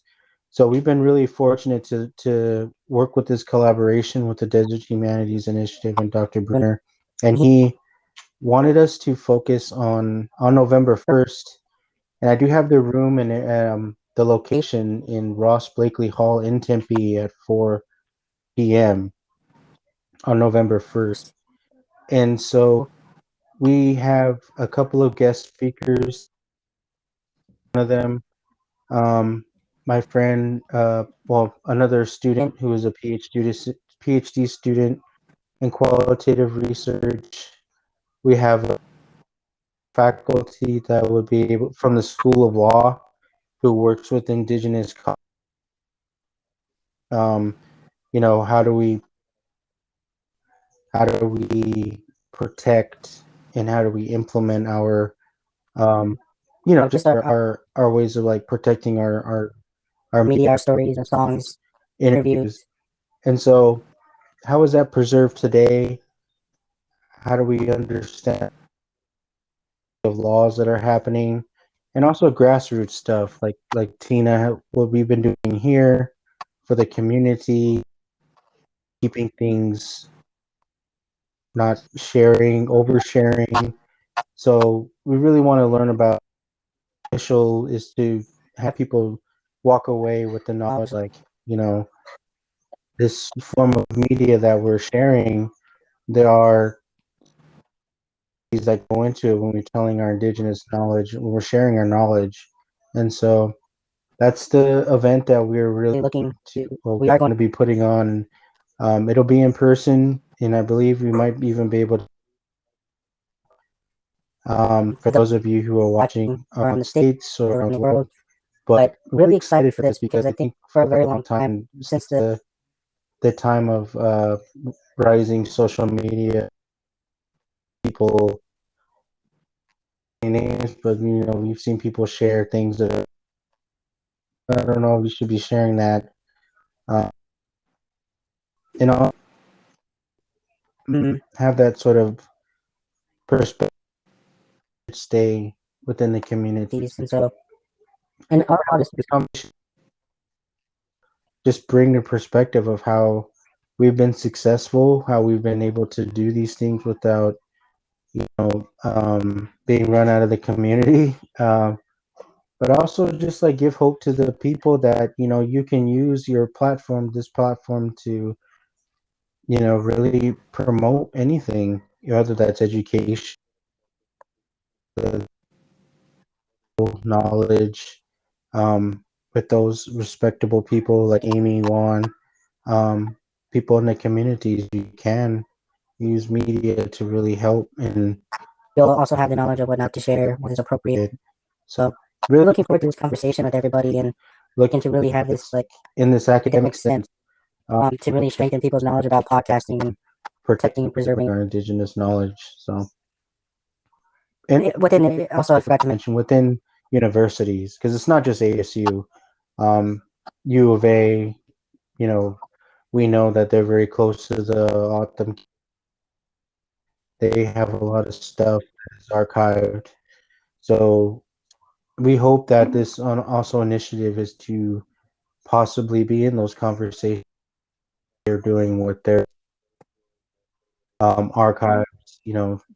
So we've been really fortunate to work with this collaboration with the Desert Humanities Initiative and Dr. Brunner, and he wanted us to focus on November 1st. And I do have the room and the location in Ross Blakely Hall in Tempe at 4 p.m. on November 1st. And so we have a couple of guest speakers. One of them, my friend, another student who is a PhD student in qualitative research. We have a faculty that would be able from the School of Law who works with indigenous. Um, how do we protect and how do we implement our just our ways of like protecting our media, our stories and songs, interviews. And so how is that preserved today? How do we understand the laws that are happening? And also grassroots stuff like Tina, what we've been doing here for the community, keeping things not sharing, oversharing. So we really want to learn about initial is to have people walk away with the knowledge like, this form of media that we're sharing, there are these that go into it when we're telling our indigenous knowledge, when we're sharing our knowledge. And so that's the event that we're really looking to, well, we are going to be putting on. It'll be in person, and I believe we might even be able to, for those of you who are watching around the States or around the world. But really excited for this because I think for a very long time, since the time of rising social media, people names, but we've seen people share things that I don't know if we should be sharing that. Uh, I'll have that sort of perspective stay within the communities, and so and our artists just bring the perspective of how we've been successful, how we've been able to do these things without being run out of the community. but also just like give hope to the people that you can use your platform, this platform, to really promote anything, whether that's education, the knowledge, with those respectable people like Amy, Juan, people in the communities. You can use media to really help, and you'll also have the knowledge of what not to share, what is appropriate. So, really looking forward to this conversation with everybody, and looking to really have this like in this academic sense, to really strengthen people's knowledge about podcasting and protecting and preserving our indigenous knowledge. So, and within, also I forgot to mention, within universities, because it's not just ASU, U of A. You know, we know that they're very close to the Autumn. They have a lot of stuff that is archived. So we hope that this also initiative is to possibly be in those conversations they're doing with their archives,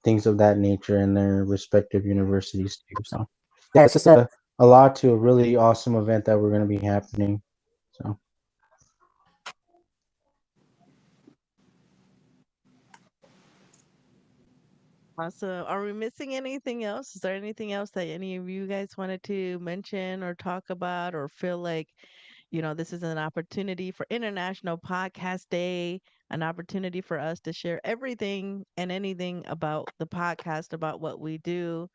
things of that nature in their respective universities too. So yeah, it's just a lot to a really awesome event that we're going to be happening. So Awesome. Are we missing anything else? Is there anything else that any of you guys wanted to mention or talk about or feel like, this is an opportunity for International Podcast Day, an opportunity for us to share everything and anything about the podcast, about what we do.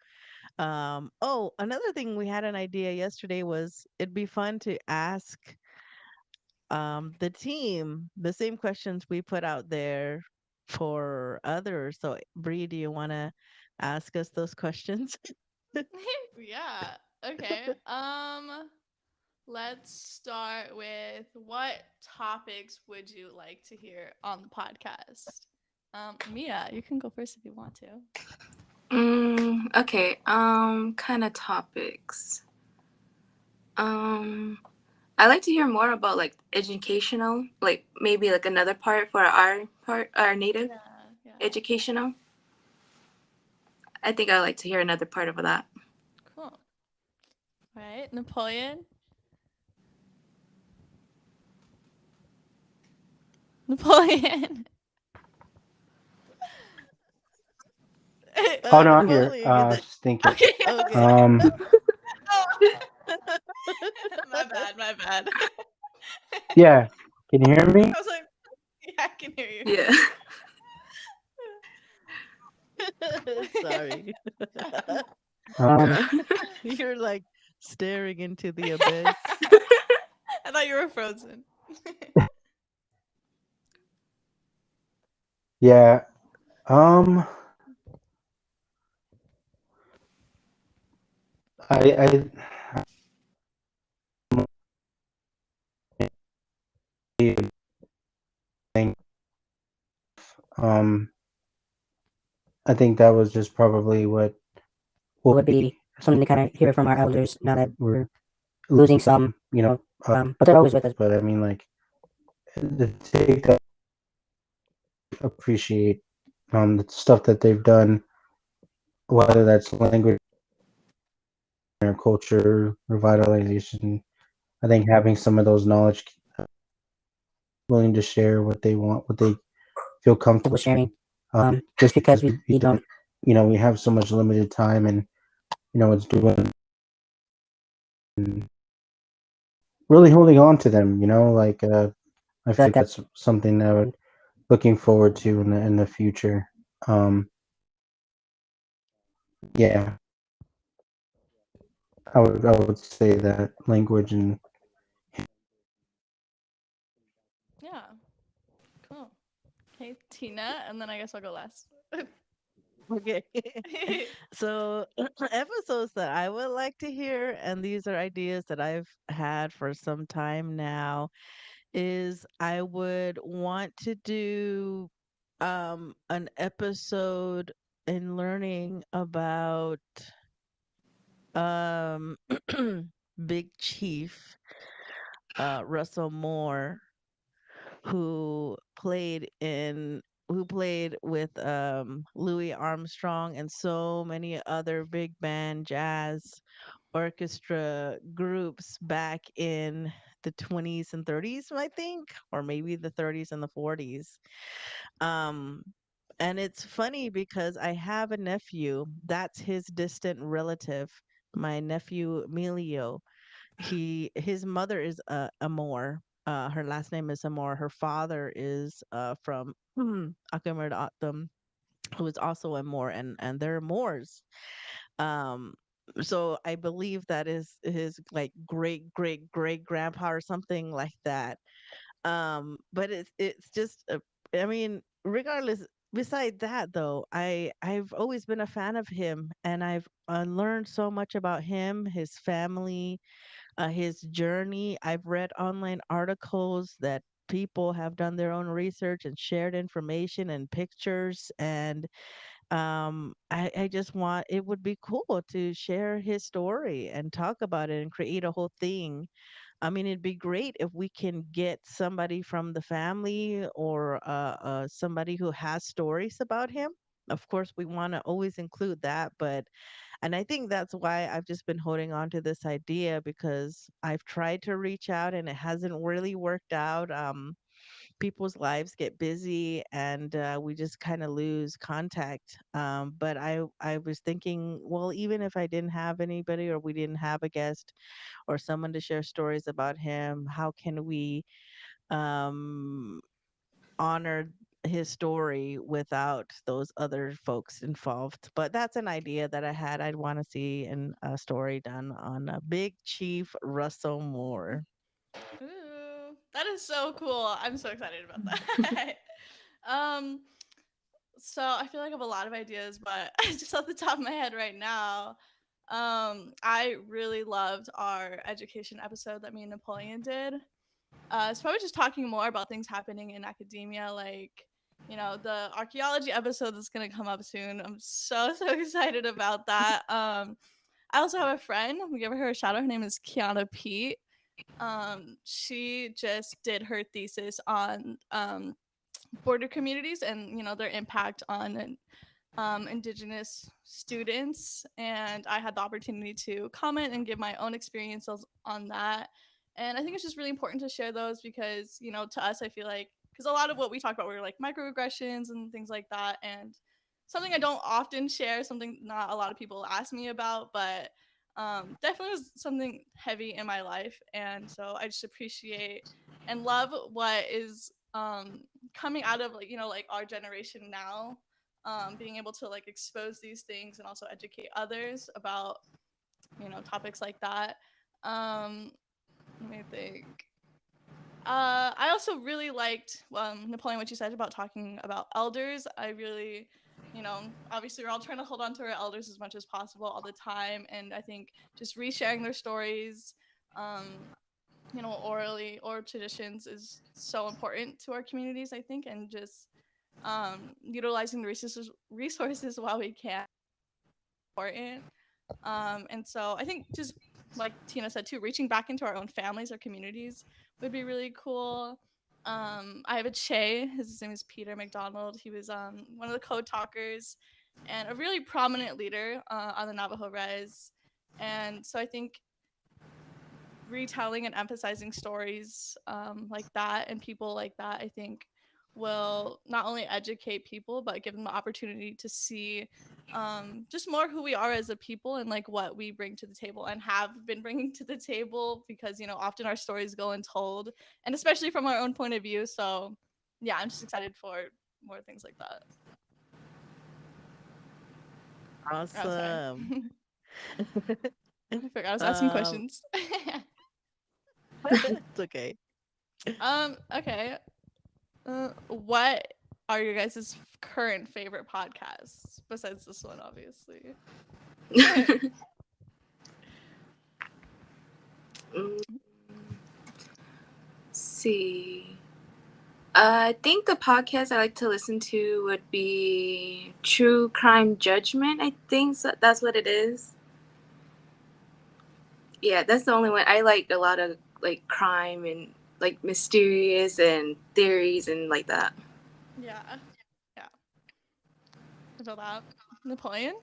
Oh, another thing we had an idea yesterday was it'd be fun to ask the team the same questions we put out there for others. So, Bree, do you want to ask us those questions? Yeah. Okay. Let's start with what topics would you like to hear on the podcast? Mia, you can go first if you want to. Okay. Kind of topics. Um, I like to hear more about like educational, like maybe like another part, our native Yeah, yeah. educational. I think I like to hear another part of that. Cool. All right, Napoleon. Napoleon. oh no, I'm here. Napoleon, is that Just thinking. Okay, I was okay? like, Um, oh. My bad, my bad. yeah. Can you hear me? I was like, yeah, I can hear you. Yeah. Sorry. Um, You're like staring into the abyss. I thought you were frozen. yeah. Um, I think um I think that was just probably what would be something to kind of hear from our elders now that we're losing some, but they're always with us. But I mean, like, to take that, appreciate the stuff that they've done, whether that's language or culture revitalization. I think having some of those knowledge, willing to share what they want, what they feel comfortable sharing, just because we don't, we have so much limited time, and it's doing really holding on to them. Like, I feel like that's something that I'm looking forward to in the future. Um, yeah, I would say that language and Yeah, cool. Okay, Tina, and then I guess I'll go last. Okay. So, episodes that I would like to hear, and these are ideas that I've had for some time now, is I would want to do an episode in learning about um Big Chief Russell Moore, who played with Louis Armstrong and so many other big band jazz orchestra groups back in the 20s and 30s, I think, or maybe the 30s and the 40s. Um, and it's funny because I have a nephew that's his distant relative, my nephew Emilio. His mother is Amor. Her last name is Amor. Her father is from Akamerd Atom, who is also Amor, and they're Moors. Um, so I believe that is his like great great great grandpa or something like that. But it's just I mean, regardless, beside that though, I've always been a fan of him, and I've learned so much about him, his family, his journey. I've read online articles that people have done their own research and shared information and pictures, and I just want, it would be cool to share his story and talk about it and create a whole thing. I mean, it'd be great if we can get somebody from the family or somebody who has stories about him. Of course, we want to always include that, but and I think that's why I've just been holding on to this idea, because I've tried to reach out and it hasn't really worked out. People's lives get busy, and we just kind of lose contact. But I was thinking, well, even if I didn't have anybody, or we didn't have a guest or someone to share stories about him, how can we um, honor his story without those other folks involved? But that's an idea that I had. I'd want to see in a story done on Big Chief Russell Moore. Ooh, that is so cool. I'm so excited about that. um, so I feel like I have a lot of ideas, but just off the top of my head right now, I really loved our education episode that me and Napoleon did. It's probably just talking more about things happening in academia, like the archaeology episode that's gonna come up soon. I'm so excited about that. I also have a friend. We give her a shout out. Her name is Kiana Pete. She just did her thesis on border communities and their impact on indigenous students, and I had the opportunity to comment and give my own experiences on that. And I think it's just really important to share those because to us, I feel like, because a lot of what we talk about were like microaggressions and things like that, and something I don't often share, something not a lot of people ask me about, but definitely was something heavy in my life. And so I just appreciate and love what is coming out of like our generation now, being able to like expose these things and also educate others about topics like that. um Let me think. I also really liked Napoleon, what you said about talking about elders. I really, obviously we're all trying to hold on to our elders as much as possible all the time, and I think just resharing their stories, um, orally or traditions is so important to our communities, I think, and just utilizing the resources while we can important. And so I think just like Tina said too, reaching back into our own families or communities would be really cool. I have a Che. His name is Peter McDonald. He was one of the code talkers and a really prominent leader on the Navajo Res. And so I think retelling and emphasizing stories like that and people like that, I think will not only educate people but give them the opportunity to see just more who we are as a people and like what we bring to the table and have been bringing to the table, because often our stories go untold, and especially from our own point of view. So yeah, I'm just excited for more things like that. Oh, sorry. Awesome. I forgot I was asking um, questions. it's okay. Okay. What are your guys' current favorite podcasts besides this one, obviously? Mm, see. I think the podcast I like to listen to would be True Crime Judgment. I think that's what it is. Yeah, that's the only one. I like a lot of like crime and like mysterious and theories and like that. Yeah, yeah. I feel that. Napoleon?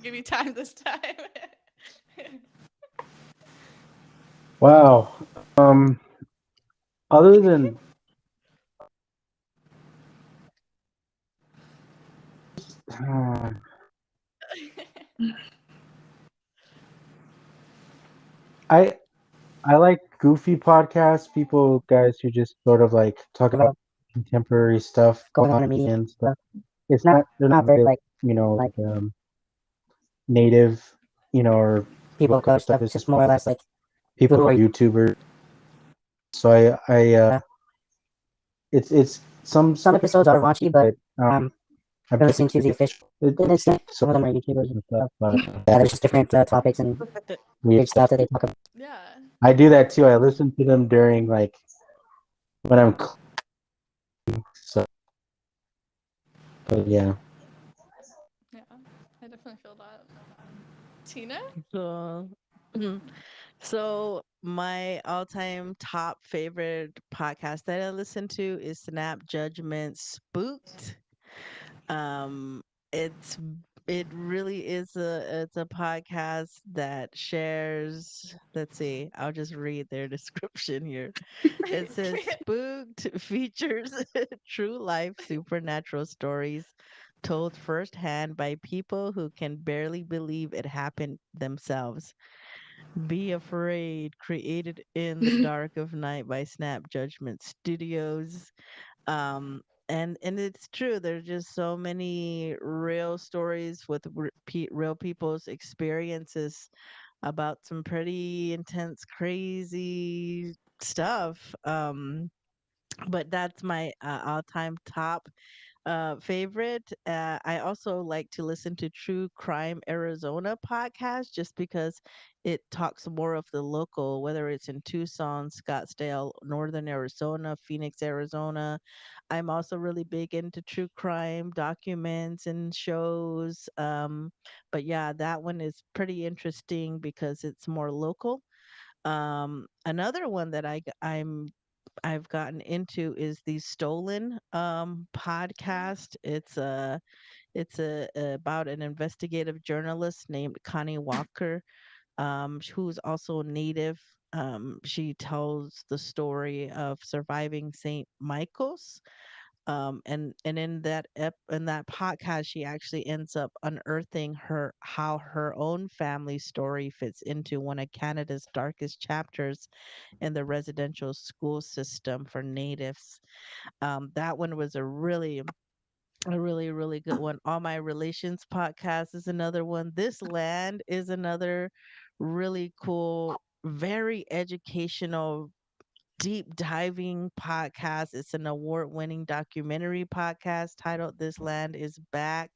Give you time this time. Wow. Um, other than uh, I I like goofy podcasts, people guys who just sort of like talk about contemporary stuff going on in media and stuff. It's not they're not very like, like native, or people of color stuff. It's just more or less like people who are YouTubers. So I it's some episodes are raunchy, but I've been listening to the official. It's some of them are YouTubers and stuff, but yeah, there's just different topics and weird stuff that they talk about. Yeah. I do that too. I listen to them during like when I'm so, but yeah. Yeah. I definitely feel that. Tina? So, so my all-time top favorite podcast that I listen to is Snap Judgment Spooked. Um, it's it really is a podcast that shares. Let's see, I'll just read their description here. It says Spooked features true life supernatural stories told firsthand by people who can barely believe it happened themselves. Be Afraid, created in the dark of night by Snap Judgment Studios. And it's true. There's just so many real stories with real people's experiences about some pretty intense, crazy stuff. But that's my all-time top favorite. I also like to listen to True Crime Arizona podcast just because it talks more of the local, whether it's in Tucson, Scottsdale, Northern Arizona, Phoenix, Arizona. I'm also really big into true crime documents and shows. But yeah, that one is pretty interesting because it's more local. Another one that I've gotten into is the Stolen Oh. podcast. It's about an investigative journalist named Connie Walker, who's also native. She tells the story of surviving St. Michael's. And in that podcast, she actually ends up unearthing her how her own family story fits into one of Canada's darkest chapters in the residential school system for natives. That one was a really good one. All My Relations podcast is another one. This Land is another really cool, very educational, deep diving podcast. It's an award winning documentary podcast titled This Land is Back.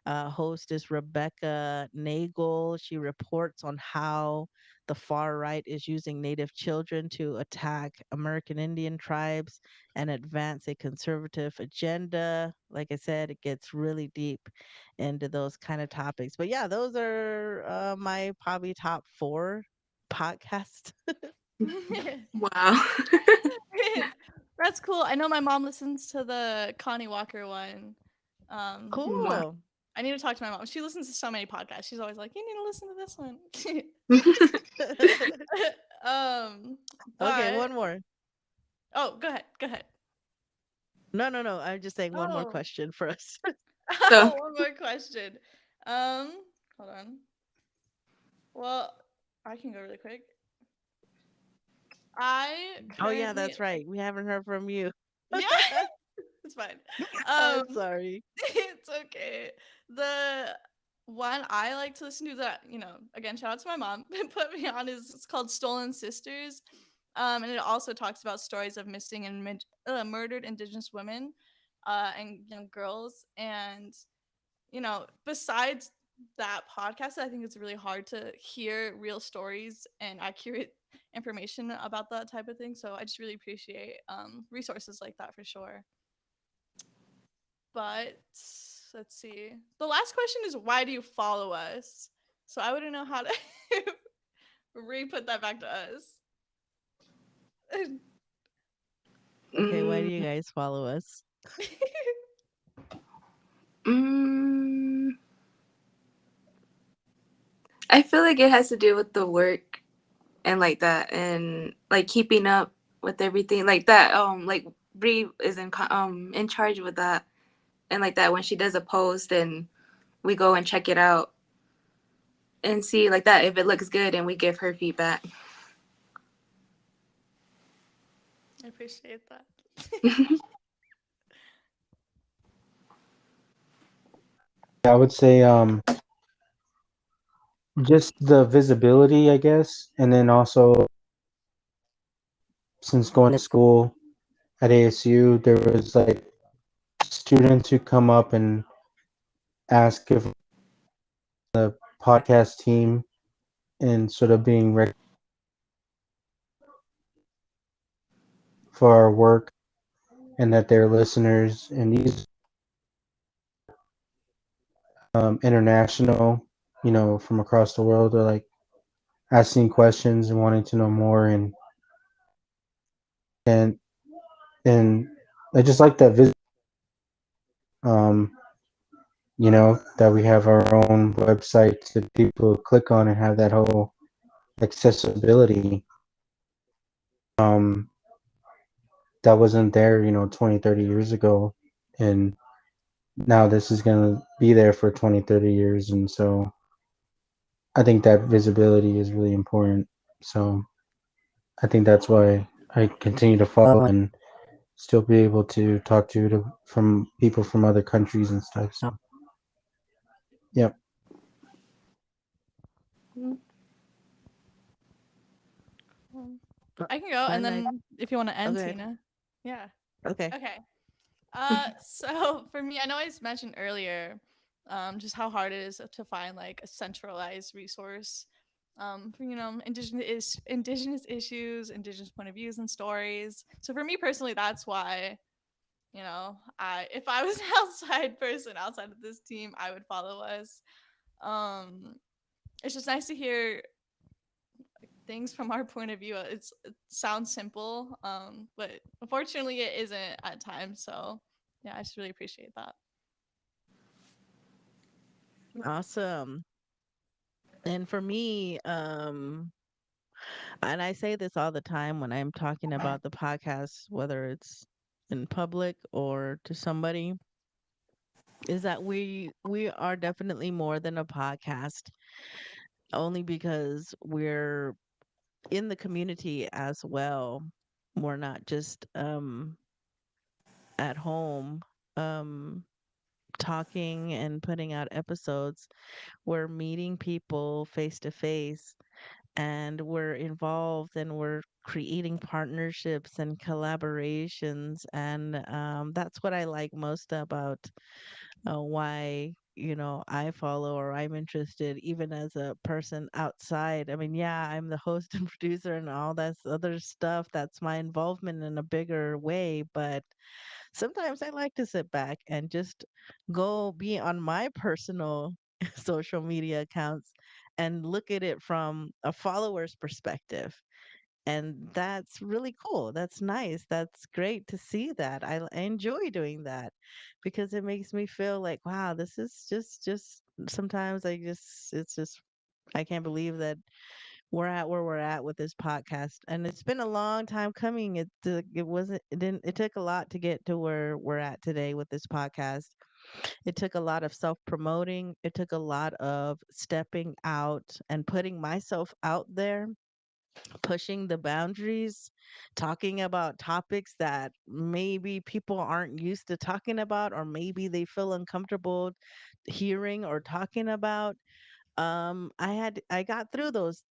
Host is Rebecca Nagel. She reports on how the far right is using Native children to attack American Indian tribes and advance a conservative agenda. Like I said, it gets really deep into those kind of topics. But yeah, those are my probably top four podcasts. Wow. That's cool. I know my mom listens to the Connie Walker one. Um, Wow. Cool. I need to talk to my mom. She listens to so many podcasts. She's always like, "You need to listen to this one." um, Okay, but one more. oh, go ahead. Go ahead. No, no, no. I'm just saying one more Oh, question for us. So, one more question. Um, hold on. Well, I can go really quick. I Oh yeah, currently, that's right. We haven't heard from you. yeah, it's fine. I'm Um, sorry. it's okay. The one I like to listen to that, again, shout out to my mom, put me on is it's called Stolen Sisters. And it also talks about stories of missing and murdered Indigenous women and young girls. And, besides that podcast, I think it's really hard to hear real stories and accurate information about that type of thing. So I just really appreciate resources like that for sure. But let's see. The last question is why do you follow us? So I wouldn't know how to re-put that back to us. Okay, why do mm, you guys follow us? mm, I feel like it has to do with the work and like that, and like keeping up with everything like that. Like Bree is in charge with that, and like that when she does a post and we go and check it out and see like that if it looks good and we give her feedback. I appreciate that. I would say just the visibility, I guess, and then also since going to school at ASU, there was like students who come up and ask if the podcast team and sort of being for our work and that they're listeners. And these international, from across the world are like asking questions and wanting to know more and and I just like that visit um that we have our own website to people click on and have that whole accessibility um that wasn't there 20-30 years ago, and now this is going to be there for 20-30 years, and so I think that visibility is really important. So I think that's why I continue to follow and still be able to talk from people from other countries and stuff. So, yep. Um, I can go, and And I then if you want to end, okay. Tina. Yeah. Okay. Okay. So for me, I know I just mentioned earlier, just how hard it is to find like a centralized resource, for indigenous issues, indigenous point of views and stories. So for me personally, that's why I if I was an outside person outside of this team, I would follow us. Um, it's just nice to hear things from our point of view. It sounds simple, but unfortunately, it isn't at times. So yeah, I just really appreciate that. Awesome. And for me, and I say this all the time when I'm talking about the podcast, whether it's in public or to somebody, is that we are definitely more than a podcast, only because we're in the community as well. We're not just at home um talking and putting out episodes. We're meeting people face to face, and we're involved, and we're creating partnerships and collaborations, and that's what I like most about why I follow or I'm interested, even as a person outside. I mean, yeah, I'm the host and producer and all that other stuff. That's my involvement in a bigger way, but sometimes I like to sit back and just go be on my personal social media accounts and look at it from a follower's perspective. And that's really cool. That's nice. That's great to see that. I enjoy doing that because it makes me feel like, wow, this is just sometimes it's just I can't believe that we're at where we're at with this podcast, and it's been a long time coming. It wasn't it didn't it took a lot to get to where we're at today with this podcast. It took a lot of self promoting. It took a lot of stepping out and putting myself out there, pushing the boundaries, talking about topics that maybe people aren't used to talking about, or maybe they feel uncomfortable hearing or talking about. I got through those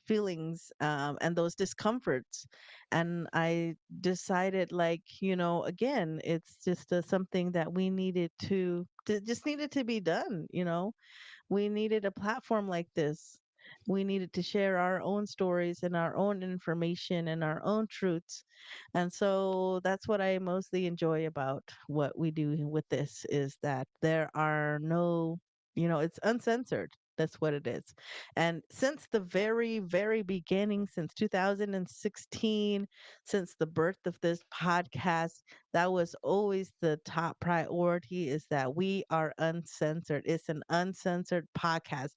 feelings and those discomforts, and I decided, like, again, it's just something that we needed to just needed to be done. We needed a platform like this. We needed to share our own stories and our own information and our own truths. And so that's what I mostly enjoy about what we do with this, is that there are no, it's uncensored. That's what it is. And since the very, very beginning, since 2016, since the birth of this podcast, that was always the top priority, is that we are uncensored. It's an uncensored podcast.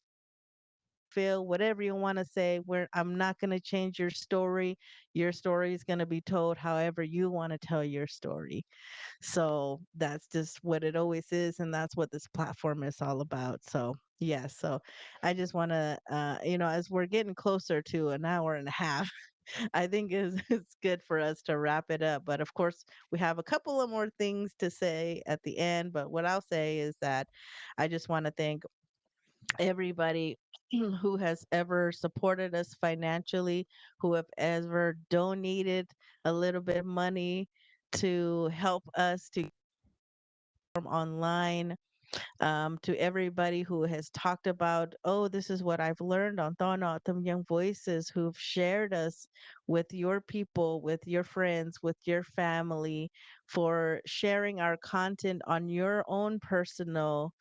feel, whatever you want to say. I'm not going to change your story. Your story is going to be told however you want to tell your story. So that's just what it always is, and that's what this platform is all about. So yeah, so I just want to, as we're getting closer to an hour and a half, I think it's good for us to wrap it up. But of course, we have a couple of more things to say at the end. But what I'll say is that I just want to thank everybody who has ever supported us financially, who have ever donated a little bit of money to help us to perform online, to everybody who has talked about, oh, this is what I've learned on Thought Autumn Young Voices, who've shared us with your people, with your friends, with your family, for sharing our content on your own personal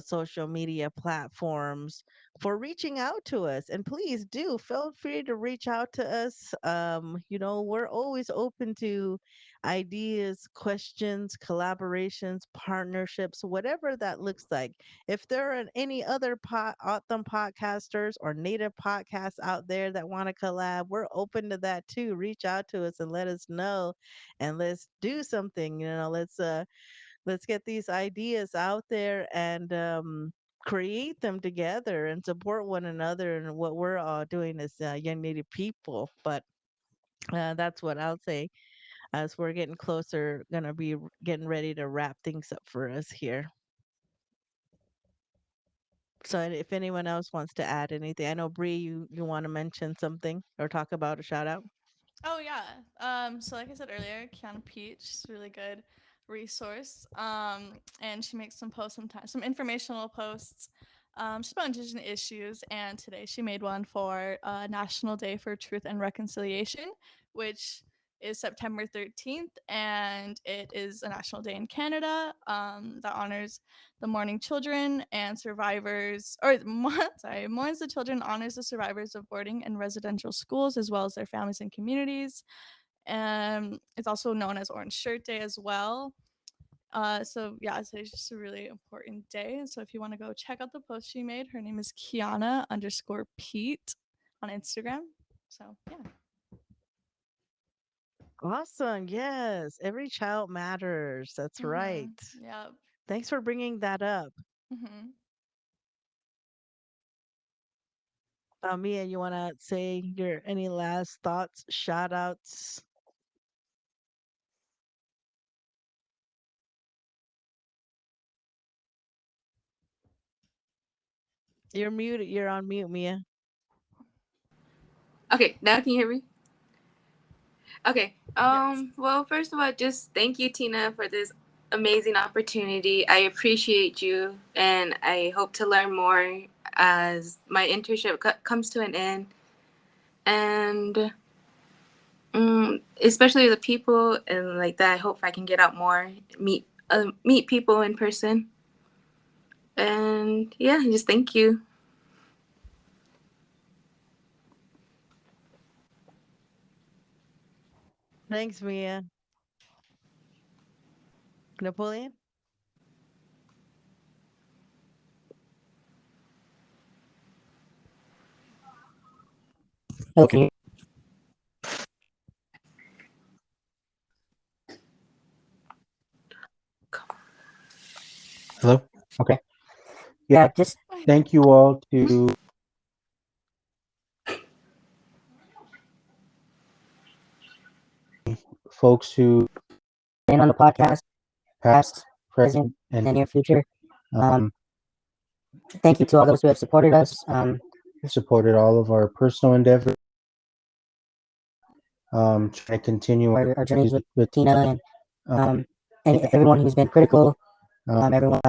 social media platforms, for reaching out to us. And please do feel free to reach out to us. We're always open to ideas, questions, collaborations, partnerships, whatever that looks like. If there are any other Autumn podcasters or native podcasts out there that want to collab, we're open to that too. Reach out to us and let us know, and let's do something. Let's get these ideas out there and create them together and support one another and what we're all doing as young Native people. But that's what I'll say as we're getting closer, gonna be getting ready to wrap things up for us here. So if anyone else wants to add anything, I know Bree, you want to mention something or talk about a shout out. Oh yeah. So like I said earlier, Kiana Peach is a really good resource. And she makes some posts sometimes, some informational posts. Just about Indigenous issues, and today she made one for National Day for Truth and Reconciliation, which is September 13th, and it is a national day in Canada that honors the mourning children and survivors, or sorry, mourns the children, honors the survivors of boarding and residential schools, as well as their families and communities. And it's also known as Orange Shirt Day as well. So yeah, it's just a really important day. So if you want to go check out the post she made, her name is Kiana underscore Pete on Instagram. So yeah. Awesome. Yes. Every child matters. That's right. Yeah. Thanks for bringing that up. hmm Mia, you want to say your any last thoughts, shout outs? You're muted. You're on mute, Mia. Okay, now can you hear me? Okay. Yes. Well, first of all, just thank you, Tina, for this amazing opportunity. I appreciate you, and I hope to learn more as my internship comes to an end. And especially the people and like that, I hope I can get out more, meet people in person. And yeah, just thank you. Thanks, Mia. Napoleon? Okay. Hello. Okay. Yeah. Just thank you all to folks who been on the podcast, past, present, and near future. Um, Thank you to all those who have supported us, supported all of our personal endeavors, trying to continue our journeys with Tina and everyone who's been critical, everyone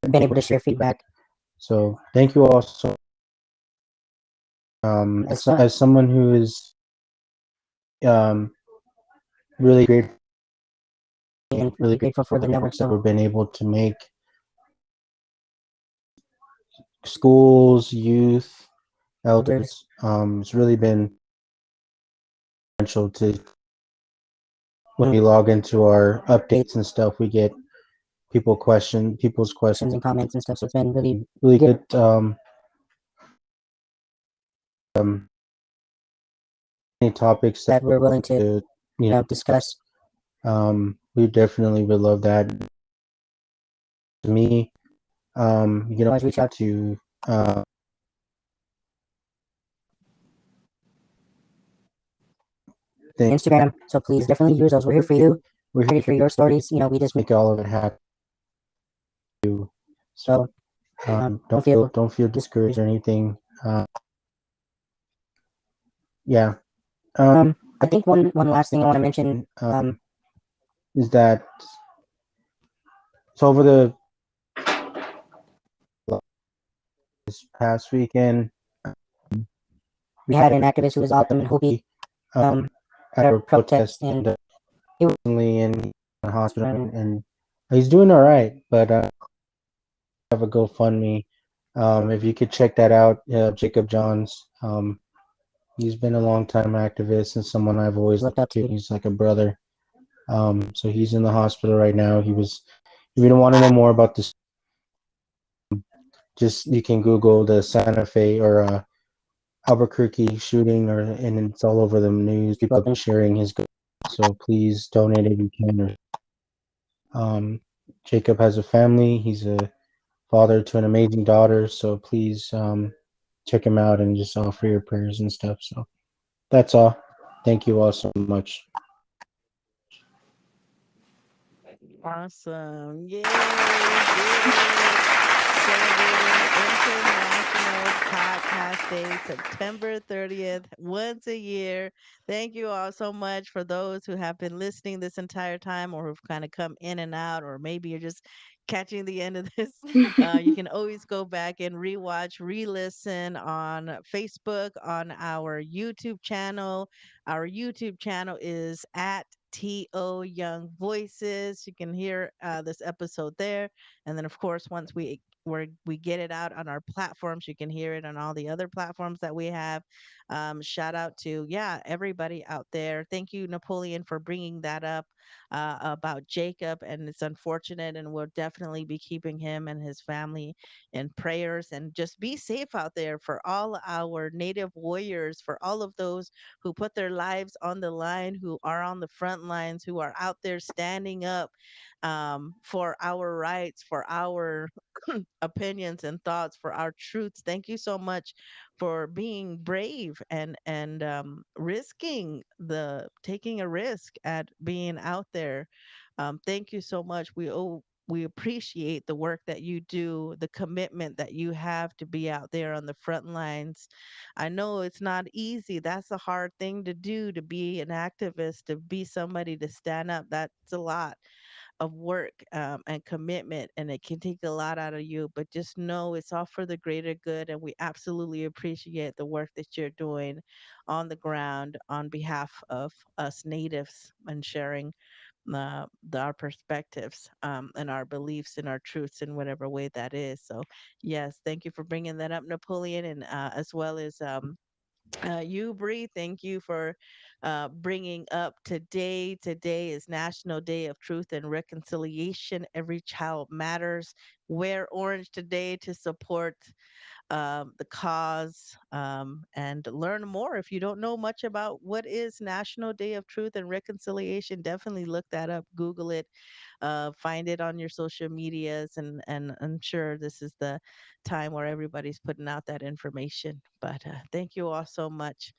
been able to share feedback. So thank you all. So as someone who is um, really grateful and really grateful for the networks that we've been able to make, schools, youth, elders, it's really been essential to when we log into our updates and stuff, we get people's questions and comments and stuff. So it's been really, really good. um, any topics that we're willing to, discuss, we definitely would love that. To me, you can always reach out to the Instagram. So please definitely use those. We're here for you. We're here to hear your stories. We just make all of it happen. So don't feel discouraged or anything. Yeah. I think one last thing I want to mention is that so over the this past weekend we had an activist who was Autumn and Hopi um, at a protest, and he was recently in the hospital, and he's doing all right. But have a GoFundMe. If you could check that out, Jacob Johns. He's been a long time activist and someone I've always looked up to. He's like a brother. So he's in the hospital right now. He was. If you don't want to know more about this, just you can Google the Santa Fe or Albuquerque shooting, and it's all over the news. People have been sharing his. So please donate if you can. Um, Jacob has a family. He's a father to an amazing daughter. So please check him out and just offer your prayers and stuff. So that's all. Thank you all so much. Awesome. Yay, we did it. Celebrating International Podcast Day, September 30th, once a year. Thank you all so much for those who have been listening this entire time or who've kind of come in and out, or maybe you're just catching the end of this. You can always go back and rewatch, re listen on Facebook, on our YouTube channel. Our YouTube channel is at TO Young Voices. You can hear this episode there. And then, of course, once we get it out on our platforms, you can hear it on all the other platforms that we have. Shout out to, yeah, everybody out there. Thank you, Napoleon, for bringing that up about Jacob. And it's unfortunate, and we'll definitely be keeping him and his family in prayers. And just be safe out there for all our native warriors, for all of those who put their lives on the line, who are on the front lines, who are out there standing up for our rights, for our opinions and thoughts, for our truths. Thank you so much for being brave and risking the taking a risk at being out there. Thank you so much. We appreciate the work that you do, the commitment that you have to be out there on the front lines. I know it's not easy. That's a hard thing to do, to be an activist, to be somebody to stand up. That's a lot of work and commitment, and it can take a lot out of you. But just know it's all for the greater good, and we absolutely appreciate the work that you're doing on the ground on behalf of us natives and sharing our perspectives and our beliefs and our truths in whatever way that is. So, yes, thank you for bringing that up, Napoleon, and as well as you, Bree. Thank you for bringing up today. Today is National Day of Truth and Reconciliation. Every child matters. Wear orange today to support the cause and learn more. If you don't know much about what is National Day of Truth and Reconciliation, definitely look that up. Google it, find it on your social medias, and I'm sure this is the time where everybody's putting out that information. But thank you all so much.